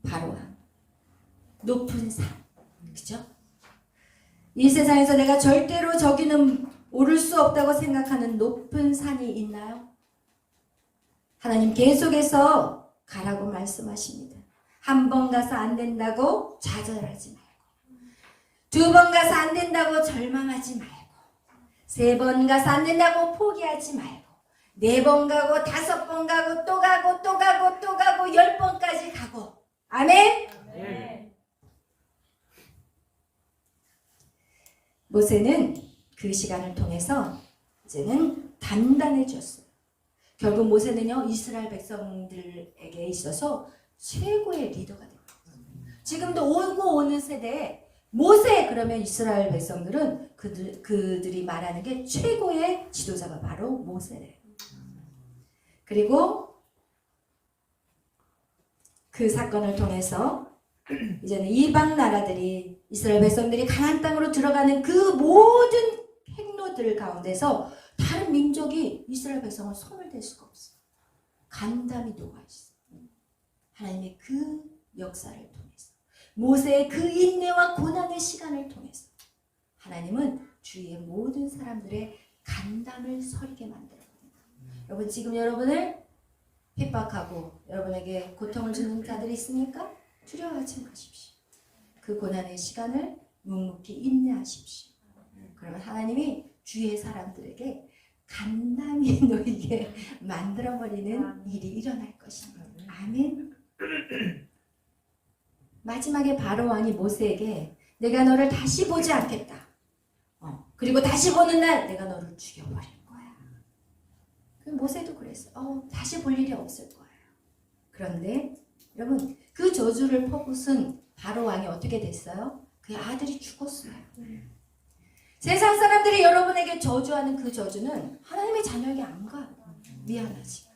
바로왕, 높은 산, 그죠? 이 세상에서 내가 절대로 저기는 오를 수 없다고 생각하는 높은 산이 있나요? 하나님 계속해서 가라고 말씀하십니다. 한 번 가서 안 된다고 좌절하지 말고, 두 번 가서 안 된다고 절망하지 말고, 세 번 가서 안 된다고 포기하지 말고, 네 번 가고, 다섯 번 가고, 또 가고, 또 가고, 또 가고, 10번까지 가고. 아멘? 네. 모세는 그 시간을 통해서 이제는 단단해졌어요. 결국 모세는요, 이스라엘 백성들에게 있어서 최고의 리더가 됩니다. 지금도 오고 오는 세대에 모세 그러면 이스라엘 백성들은 그들이 말하는 게 최고의 지도자가 바로 모세래요. 그리고 그 사건을 통해서 이제는 이방 나라들이 이스라엘 백성들이 가나안 땅으로 들어가는 그 모든 행로들 가운데서 다른 민족이 이스라엘 백성을 손을 댈 수가 없어요. 간담이 녹아있어요. 하나님의 그 역사를 통해서, 모세의 그 인내와 고난의 시간을 통해서 하나님은 주위의 모든 사람들의 간담을 서리게 만들어요. 여러분, 지금 여러분을 핍박하고 여러분에게 고통을 주는 자들이 있습니까? 두려워하지 마십시오. 그 고난의 시간을 묵묵히 인내하십시오. 그러면 하나님이 주위의 사람들에게 간담이 놓이게 만들어버리는 일이 일어날 것입니다. 아멘. 마지막에 바로왕이 모세에게 내가 너를 다시 보지 않겠다. 그리고 다시 보는 날 내가 너를 죽여버릴 거야. 모세도 그랬어요. 다시 볼 일이 없을 거예요. 그런데 여러분, 그 저주를 퍼붓은 바로왕이 어떻게 됐어요? 그의 아들이 죽었어요. 세상 사람들이 여러분에게 저주하는 그 저주는 하나님의 자녀에게 안 가요. 미안하지.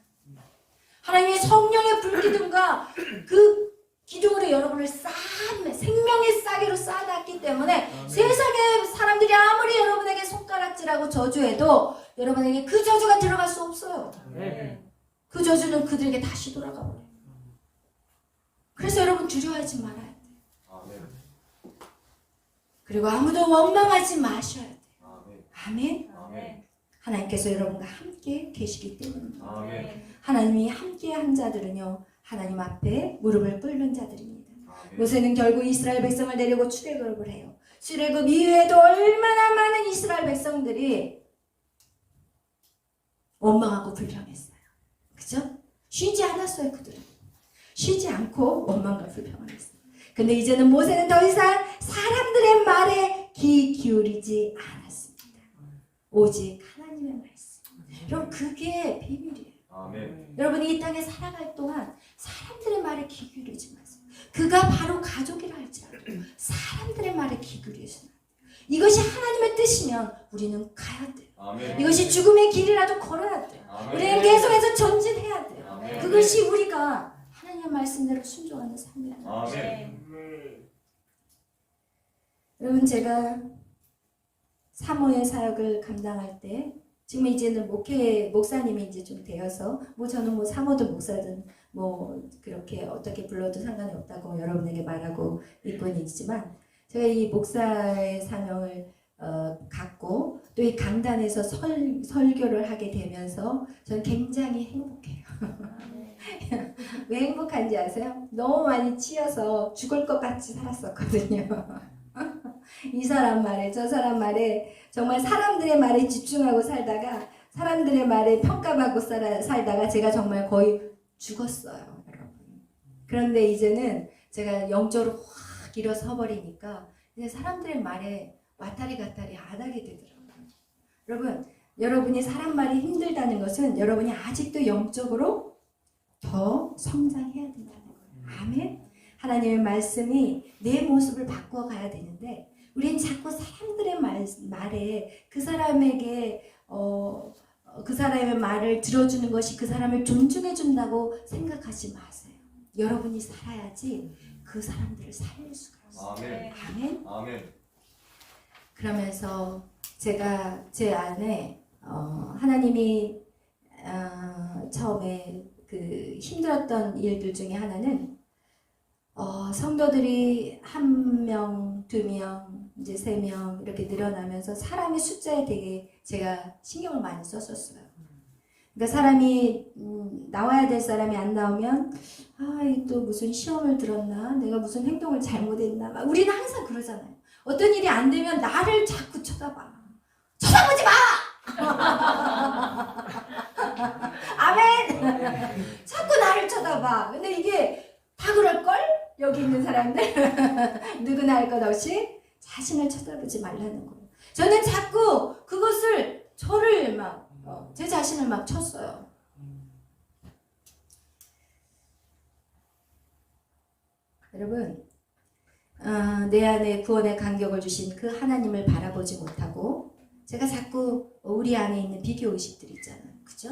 하나님의 성령의 불기둥과 그 기둥으로 여러분을 생명의 싹으로 쌓아놨기 때문에 세상의 사람들이 아무리 여러분에게 손가락질하고 저주해도 여러분에게 그 저주가 들어갈 수 없어요. 그 저주는 그들에게 다시 돌아가 버려요. 그래서 여러분 두려워하지 말아야 돼요. 그리고 아무도 원망하지 마셔야 돼요. 아멘. 하나님께서 여러분과 함께 계시기 때문입니다. 하나님이 함께 한 자들은요, 하나님 앞에 무릎을 꿇는 자들입니다. 모세는 결국 이스라엘 백성을 데리고 출애굽을 해요. 출애굽 이후에도 얼마나 많은 이스라엘 백성들이 원망하고 불평했어요. 그죠? 쉬지 않았어요. 그들은 쉬지 않고 원망과 불평을 했어요. 근데 이제는 모세는 더 이상 사람들의 말에 귀 기울이지 않았습니다. 오직 하나님의 말씀. 여러분, 그게 비밀이에요. 아멘. 여러분이 이 땅에 살아갈 동안 사람들의 말에 귀 기울이지 마세요. 그가 바로 가족이라 할지라도 사람들의 말에 귀 기울이시면 안 돼요. 이것이 하나님의 뜻이면 우리는 가야 돼요. 아멘. 이것이 죽음의 길이라도 걸어야 돼요. 아멘. 우리는 계속해서 전진해야 돼요. 아멘. 그것이 우리가 하나님의 말씀대로 순종하는 삶이에요. 아멘. 여러분, 제가 사모의 사역을 감당할 때 지금 이제는 목사님이 이제 좀 되어서 저는 사모든 목사든 그렇게 어떻게 불러도 상관이 없다고 여러분에게 말하고 있고는 있지만, 제가 이 목사의 사명을 갖고 또 이 강단에서 설교를 하게 되면서 저는 굉장히 행복해요. 왜 행복한지 아세요? 너무 많이 치여서 죽을 것 같이 살았었거든요. 이 사람 말에 저 사람 말에 정말 사람들의 말에 집중하고 살다가 사람들의 말에 평가받고 살다가 제가 정말 거의 죽었어요, 여러분. 그런데 이제는 제가 영적으로 확 일어서 버리니까 이제 사람들의 말에 왔다리 갔다리 안 하게 되더라고요. 여러분, 여러분이 사람 말이 힘들다는 것은 여러분이 아직도 영적으로 더 성장해야 된다는 거예요. 아멘. 하나님의 말씀이 내 모습을 바꿔가야 되는데 우리는 자꾸 사람들의 말에 그 사람에게 그 사람의 말을 들어주는 것이 그 사람을 존중해 준다고 생각하지 마세요. 여러분이 살아야지 그 사람들을 살릴 수가 있어요. 아멘. 아멘. 아멘. 그러면서 제가 제 안에 하나님이 처음에 그 힘들었던 일들 중에 하나는 성도들이 1명, 2명, 이제 3명 이렇게 늘어나면서 사람의 숫자에 되게 제가 신경을 많이 썼었어요. 그러니까 사람이 나와야 될 사람이 안 나오면 또 무슨 시험을 들었나? 내가 무슨 행동을 잘못했나? 막 우리는 항상 그러잖아요. 어떤 일이 안 되면 나를 자꾸 쳐다봐. 쳐다보지 마! 아멘! 자꾸 나를 쳐다봐. 근데 이게 다 그럴걸? 여기 있는 사람들 누구나 할 것 없이 자신을 쳐다보지 말라는 거예요. 저는 자꾸 그것을 저를 막 제 자신을 막 쳤어요. 여러분, 내 안에 구원의 간격을 주신 그 하나님을 바라보지 못하고 제가 자꾸 우리 안에 있는 비교의식들 있잖아요. 그죠?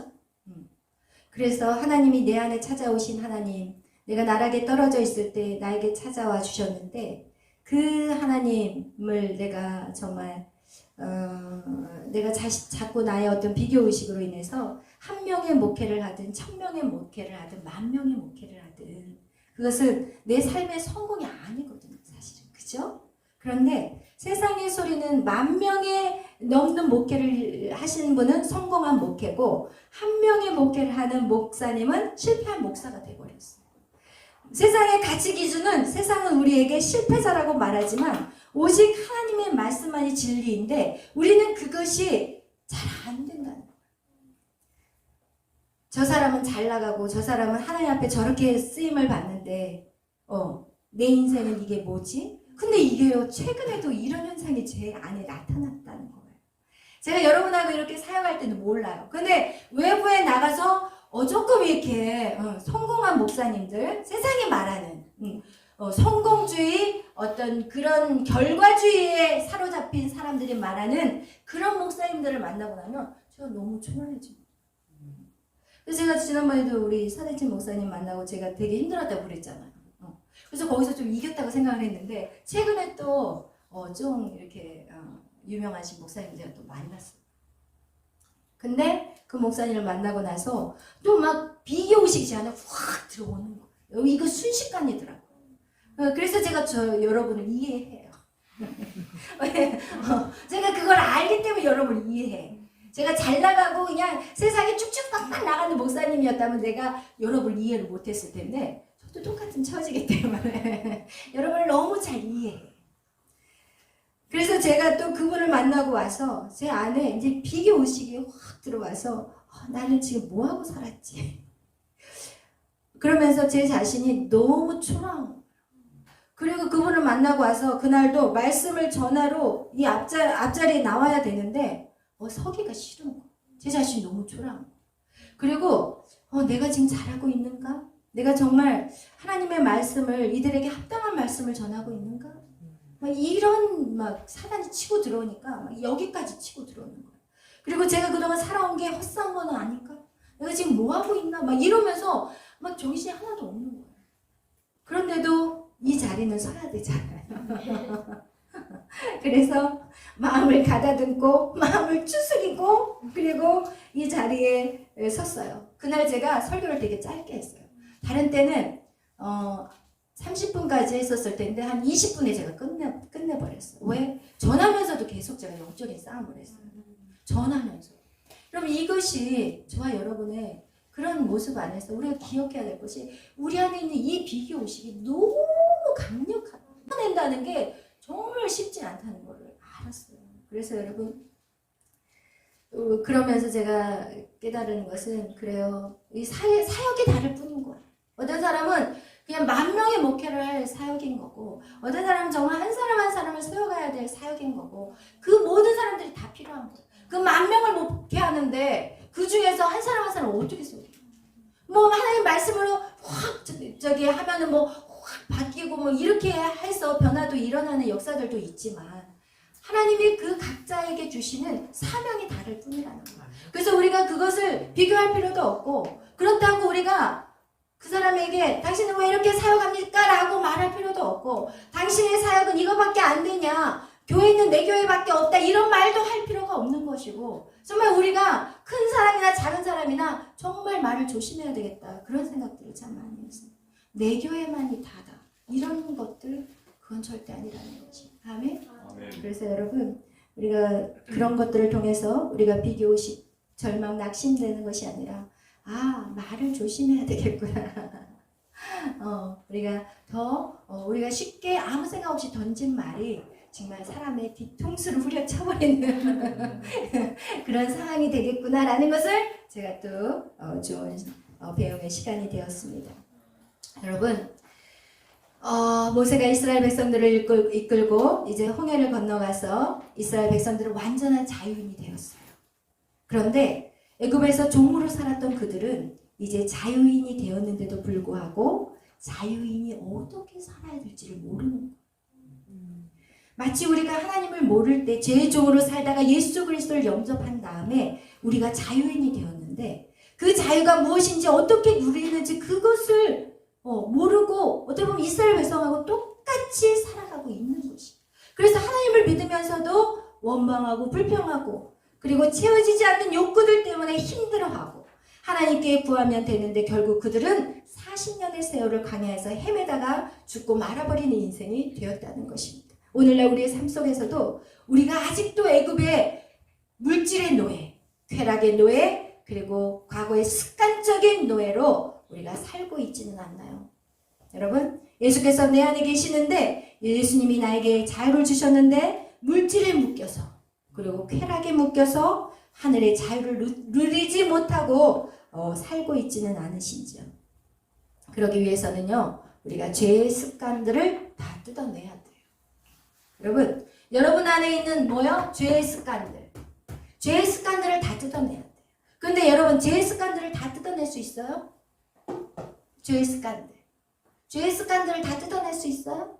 그래서 하나님이 내 안에 찾아오신 하나님, 내가 나락에 떨어져 있을 때 나에게 찾아와 주셨는데 그 하나님을 내가 정말 내가 자꾸 나의 어떤 비교의식으로 인해서 1명의 목회를 하든 1000명의 목회를 하든 10,000명의 목회를 하든 그것은 내 삶의 성공이 아니거든요. 사실은. 그죠? 그런데 세상의 소리는 10,000명의 넘는 목회를 하시는 분은 성공한 목회고 1명의 목회를 하는 목사님은 실패한 목사가 되어버렸어요. 세상의 가치 기준은 세상은 우리에게 실패자라고 말하지만 오직 하나님의 말씀만이 진리인데 우리는 그것이 잘 안 된다는 거예요. 저 사람은 잘 나가고 저 사람은 하나님 앞에 저렇게 쓰임을 받는데 내 인생은 이게 뭐지? 근데 이게요 최근에도 이런 현상이 제 안에 나타났다는 거예요. 제가 여러분하고 이렇게 사역할 때는 몰라요. 근데 외부에 나가서 조금 이렇게 성공한 목사님들, 세상이 말하는 성공주의 어떤 그런 결과주의에 사로잡힌 사람들이 말하는 그런 목사님들을 만나고 나면 제가 너무 초라해져요. 그래서 제가 지난번에도 우리 사대진 목사님 만나고 제가 되게 힘들었다고 그랬잖아요. 그래서 거기서 좀 이겼다고 생각을 했는데 최근에 또 좀 이렇게 유명하신 목사님들 또 만났어요. 근데 그 목사님을 만나고 나서 또 막 비교의식이 제 안에 확 들어오는 거예요. 이거 순식간이더라고요. 그래서 제가 여러분을 이해해요. 제가 그걸 알기 때문에 여러분을 이해해. 제가 잘 나가고 그냥 세상에 쭉쭉 빡빡 나가는 목사님이었다면 내가 여러분을 이해를 못했을 텐데 저도 똑같은 처지이기 때문에 여러분을 너무 잘 이해해. 그래서 제가 또 그분을 만나고 와서 제 안에 이제 비교의식이 확 들어와서 나는 지금 뭐하고 살았지? 그러면서 제 자신이 너무 초라한 거예요. 그리고 그분을 만나고 와서 그날도 말씀을 전하러 이 앞자리에 나와야 되는데 서기가 싫은 거예요. 제 자신이 너무 초라한 거예요. 그리고 내가 지금 잘하고 있는가? 내가 정말 하나님의 말씀을 이들에게 합당한 말씀을 전하고 있는가? 막 이런 막 사단이 치고 들어오니까 막 여기까지 치고 들어오는 거예요. 그리고 제가 그동안 살아온 게 헛산 거는 아닐까? 내가 지금 뭐 하고 있나? 막 이러면서 막 정신이 하나도 없는 거예요. 그런데도 이 자리는 서야 되잖아요. 그래서 마음을 가다듬고 마음을 추스리고 그리고 이 자리에 섰어요. 그날 제가 설교를 되게 짧게 했어요. 다른 때는 30분까지 했었을 텐데 한 20분에 제가 끝내버렸어요. 왜? 전하면서도 계속 제가 영적인 싸움을 했어요. 전하면서. 그럼 이것이 저와 여러분의 그런 모습 안에서 우리가 기억해야 될 것이 우리 안에 있는 이 비교의식이 너무 강력하다. 낸다는 게 정말 쉽지 않다는 걸 알았어요. 그래서 여러분 그러면서 제가 깨달은 것은 그래요. 이 사역이 다를 뿐인 거야. 어떤 사람은 그냥 10,000명의 목회를 할 사역인 거고, 어떤 사람은 정말 한 사람 한 사람을 세워가야 될 사역인 거고, 그 모든 사람들이 다 필요한 거예요. 그 10,000명을 목회하는데 그 중에서 한 사람 한 사람을 어떻게 세워요? 뭐 하나님 말씀으로 확 저기 하면은 뭐 확 바뀌고 뭐 이렇게 해서 변화도 일어나는 역사들도 있지만, 하나님이 그 각자에게 주시는 사명이 다를 뿐이라는 거예요. 그래서 우리가 그것을 비교할 필요도 없고, 그렇다고 우리가 그 사람에게 당신은 왜 이렇게 사역합니까? 라고 말할 필요도 없고, 당신의 사역은 이거밖에 안 되냐, 교회는 내 교회밖에 없다, 이런 말도 할 필요가 없는 것이고, 정말 우리가 큰 사람이나 작은 사람이나 정말 말을 조심해야 되겠다, 그런 생각들을 참 많이 했어요. 내 교회만이 다다, 이런 것들, 그건 절대 아니라는 거지. 아멘? 그래서 여러분, 우리가 그런 것들을 통해서 우리가 비교의식, 절망, 낙심되는 것이 아니라, 아, 말을 조심해야 되겠구나. 우리가 우리가 쉽게 아무 생각 없이 던진 말이 정말 사람의 뒤통수를 후려쳐버리는 그런 상황이 되겠구나라는 것을 제가 또 좋은 배움의 시간이 되었습니다. 여러분, 모세가 이스라엘 백성들을 이끌고 이제 홍해를 건너가서 이스라엘 백성들은 완전한 자유인이 되었어요. 그런데 애굽에서 종으로 살았던 그들은 이제 자유인이 되었는데도 불구하고 자유인이 어떻게 살아야 될지를 모르는 거예요. 마치 우리가 하나님을 모를 때 죄의 종으로 살다가 예수 그리스도를 영접한 다음에 우리가 자유인이 되었는데, 그 자유가 무엇인지 어떻게 누리는지 그것을 모르고 어떻게 보면 이스라엘 백성하고 똑같이 살아가고 있는 것이. 그래서 하나님을 믿으면서도 원망하고 불평하고, 그리고 채워지지 않는 욕구들 때문에 힘들어하고, 하나님께 구하면 되는데 결국 그들은 40년의 세월을 광야에서 헤매다가 죽고 말아버리는 인생이 되었다는 것입니다. 오늘날 우리의 삶 속에서도 우리가 아직도 애굽의 물질의 노예, 쾌락의 노예, 그리고 과거의 습관적인 노예로 우리가 살고 있지는 않나요? 여러분, 예수께서 내 안에 계시는데, 예수님이 나에게 자유를 주셨는데 물질에 묶여서, 그리고 쾌락에 묶여서 하늘의 자유를 누리지 못하고 살고 있지는 않으신지요? 그러기 위해서는요, 우리가 죄의 습관들을 다 뜯어내야 돼요. 여러분 안에 있는 뭐요? 죄의 습관들. 죄의 습관들을 다 뜯어내야 돼요. 그런데 여러분, 죄의 습관들을 다 뜯어낼 수 있어요? 죄의 습관들. 죄의 습관들을 다 뜯어낼 수 있어요?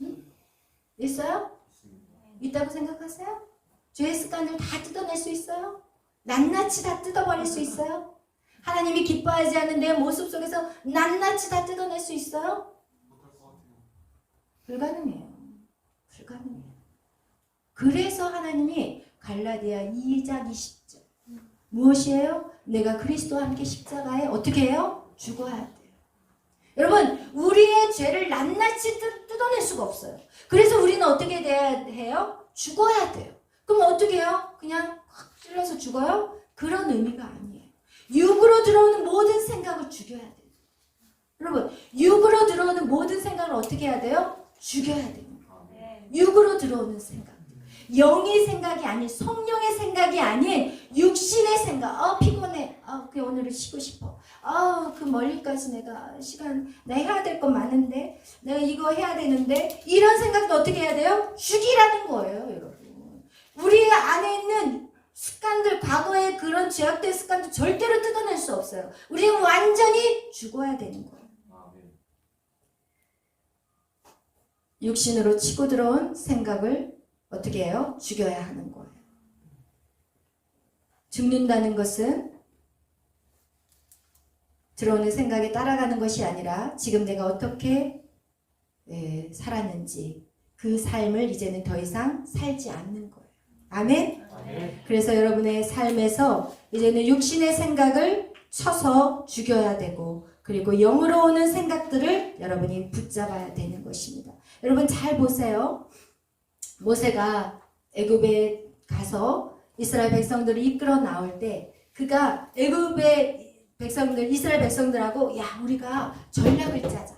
응? 있어요? 있다고 생각하세요? 죄의 습관들 다 뜯어낼 수 있어요? 낱낱이 다 뜯어버릴 수 있어요? 하나님이 기뻐하지 않는 내 모습 속에서 낱낱이 다 뜯어낼 수 있어요? 불가능해요. 불가능해요. 그래서 하나님이 갈라디아 2장 20절 무엇이에요? 내가 그리스도와 함께 십자가에 어떻게 해요? 죽어야 돼요. 여러분, 우리의 죄를 낱낱이 뜯어낼 수가 없어요. 그래서 우리는 어떻게 돼야 해요? 죽어야 돼요. 그럼 어떻게 해요? 그냥 확 찔러서 죽어요? 그런 의미가 아니에요. 육으로 들어오는 모든 생각을 죽여야 돼요. 여러분, 육으로 들어오는 모든 생각을 어떻게 해야 돼요? 죽여야 돼요. 육으로 들어오는 생각, 영의 생각이 아닌, 성령의 생각이 아닌 육신의 생각. 피곤해. 그냥 오늘은 쉬고 싶어. 그 멀리까지 내가 해야 될 거 많은데, 내가 이거 해야 되는데, 이런 생각도 어떻게 해야 돼요? 죽이라는 거예요, 여러분. 우리 안에 있는 습관들, 과거의 그런 죄악된 습관들 절대로 뜯어낼 수 없어요. 우리는 완전히 죽어야 되는 거예요. 육신으로 치고 들어온 생각을 어떻게 해요? 죽여야 하는 거예요. 죽는다는 것은 들어오는 생각에 따라가는 것이 아니라 지금 내가 어떻게 살았는지 그 삶을 이제는 더 이상 살지 않는 거예요. 아멘? 아멘. 그래서 여러분의 삶에서 이제는 육신의 생각을 쳐서 죽여야 되고, 그리고 영으로 오는 생각들을 여러분이 붙잡아야 되는 것입니다. 여러분 잘 보세요. 모세가 애굽에 가서 이스라엘 백성들을 이끌어 나올 때, 그가 애굽의 백성들, 이스라엘 백성들하고, 우리가 전략을 짜자.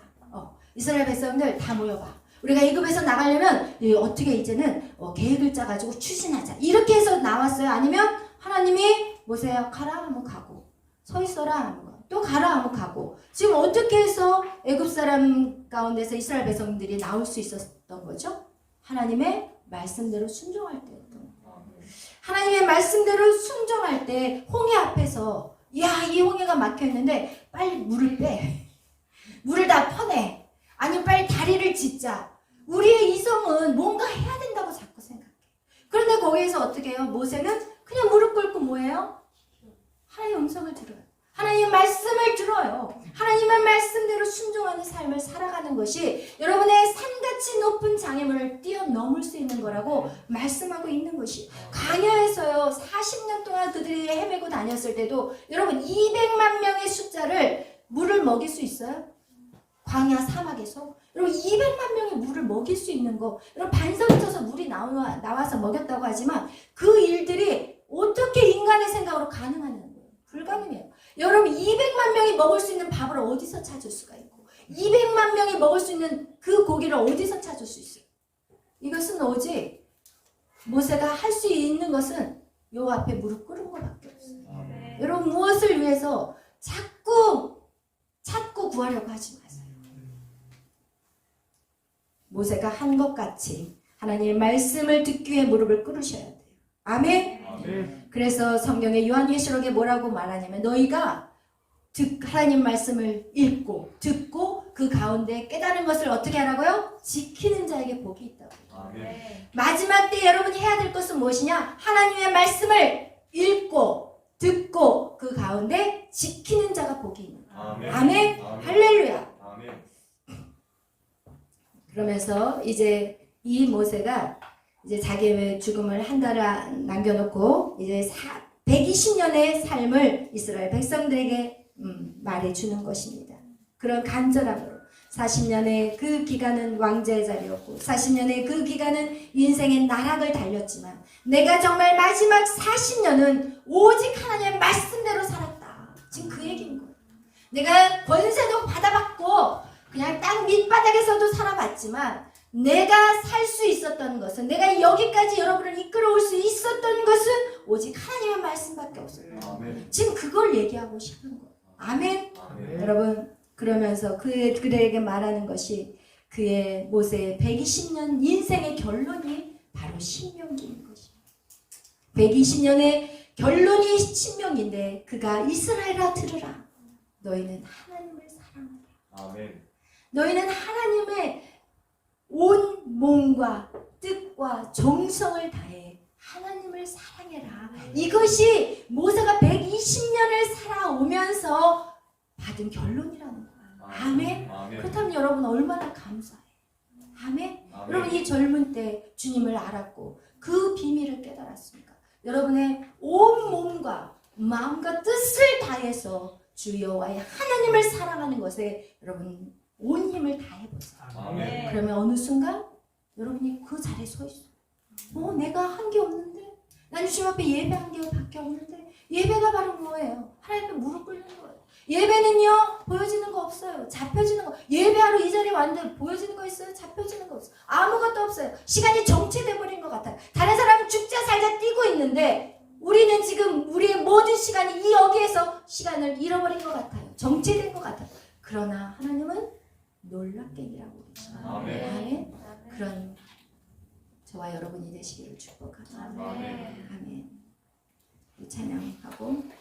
이스라엘 백성들 다 모여봐. 우리가 애굽에서 나가려면 어떻게 이제는 계획을 짜가지고 추진하자. 이렇게 해서 나왔어요? 아니면 하나님이 모세야 가라 하면 가고, 서 있어라 하면 또 가라 하면 가고. 지금 어떻게 해서 애굽 사람 가운데서 이스라엘 백성들이 나올 수 있었던 거죠? 하나님의 말씀대로 순종할 때였던 거예요. 하나님의 말씀대로 순종할 때 홍해 앞에서 야, 이 홍해가 막혀 있는데 빨리 물을 빼. 물을 다 퍼내. 아니면 빨리 다리를 짓자. 우리의 이성은 뭔가 해야 된다고 자꾸 생각해. 그런데 거기에서 어떻게 해요? 모세는 그냥 무릎 꿇고 뭐예요? 하나님의 음성을 들어요. 하나님의 말씀을 들어요. 하나님의 말씀대로 순종하는 삶을 살아가는 것이 여러분의 산같이 높은 장애물을 뛰어넘을 수 있는 거라고 말씀하고 있는 것이. 광야에서요 40년 동안 그들이 헤매고 다녔을 때도 여러분 200만 명의 숫자를 물을 먹일 수 있어요? 광야 사막에서 여러분 200만 명의 물을 먹일 수 있는 거, 여러분 반석이 쳐서 물이 나와서 먹였다고 하지만 그 일들이 어떻게 인간의 생각으로 가능하냐는 거예요. 불가능해요. 여러분 200만 명이 먹을 수 있는 밥을 어디서 찾을 수가 있고 200만 명이 먹을 수 있는 그 고기를 어디서 찾을 수 있어요? 이것은 오직 모세가 할 수 있는 것은 요 앞에 무릎 꿇은 것밖에 없어요. 여러분 무엇을 위해서 자꾸 구하려고 하지 마세요. 모세가 한 것 같이 하나님의 말씀을 듣기 위해 무릎을 꿇으셔야 돼요. 아멘? 아멘. 그래서 성경의 요한계시록에 뭐라고 말하냐면 너희가 하나님 말씀을 읽고 듣고 그 가운데 깨달은 것을 어떻게 하라고요? 지키는 자에게 복이 있다고. 아멘. 마지막 때 여러분이 해야 될 것은 무엇이냐? 하나님의 말씀을 읽고 듣고 그 가운데 지키는 자가 복이 있는 거예요. 아멘. 아멘? 아멘. 할렐루야. 아멘. 그러면서 이제 이 모세가 이제 자기의 죽음을 한 달을 남겨놓고 이제 120년의 삶을 이스라엘 백성들에게 말해주는 것입니다. 그런 간절함으로 40년의 그 기간은 왕자의 자리였고 40년의 그 기간은 인생의 나락을 달렸지만 내가 정말 마지막 40년은 오직 하나님의 말씀대로 살았다. 지금 그 얘기인 거예요. 내가 권세도 받아봤고 그냥 땅 밑바닥에서도 살아봤지만 내가 살 수 있었던 것은, 내가 여기까지 여러분을 이끌어올 수 있었던 것은 오직 하나님의 말씀밖에 없어요. 아멘. 지금 그걸 얘기하고 싶은 거예요. 아멘. 아멘. 여러분 그러면서 그들에게 말하는 것이 그의 모세의 120년 인생의 결론이 바로 신명기인 것입니다. 120년의 결론이 신명인데 그가 이스라엘아 들으라. 너희는 하나님을 사랑하라. 아멘. 너희는 하나님의 온 몸과 뜻과 정성을 다해 하나님을 사랑해라. 이것이 모세가 120년을 살아오면서 받은 결론이라는 거예요. 아멘. 아멘. 그렇다면 여러분 얼마나 감사해요. 아멘. 아멘. 여러분 이 젊은 때 주님을 알았고 그 비밀을 깨달았습니까? 여러분의 온 몸과 마음과 뜻을 다해서 주 여호와의 하나님을 사랑하는 것에 여러분 온 힘을 다해보세요. 아멘. 그러면 어느 순간 여러분이 그 자리에 서 있어요. 내가 한 게 없는데? 난 주님 앞에 예배한 게 밖에 없는데? 예배가 바로 뭐예요? 하나님 앞에 무릎 꿇는 거예요. 예배는요 보여지는 거 없어요. 잡혀지는 거. 예배하러 이 자리에 왔는데 보여지는 거 있어요? 잡혀지는 거 없어요. 아무것도 없어요. 시간이 정체돼 버린 것 같아요. 다른 사람은 죽자 살자 뛰고 있는데 우리는 지금 우리의 모든 시간이 이 여기에서 시간을 잃어버린 것 같아요. 정체된 것 같아요. 그러나 하나님은 놀랍게 일하고 계십니다. 아멘. 아멘. 그런 저와 여러분이 되시기를 축복합니다. 아멘. 아멘. 찬양하고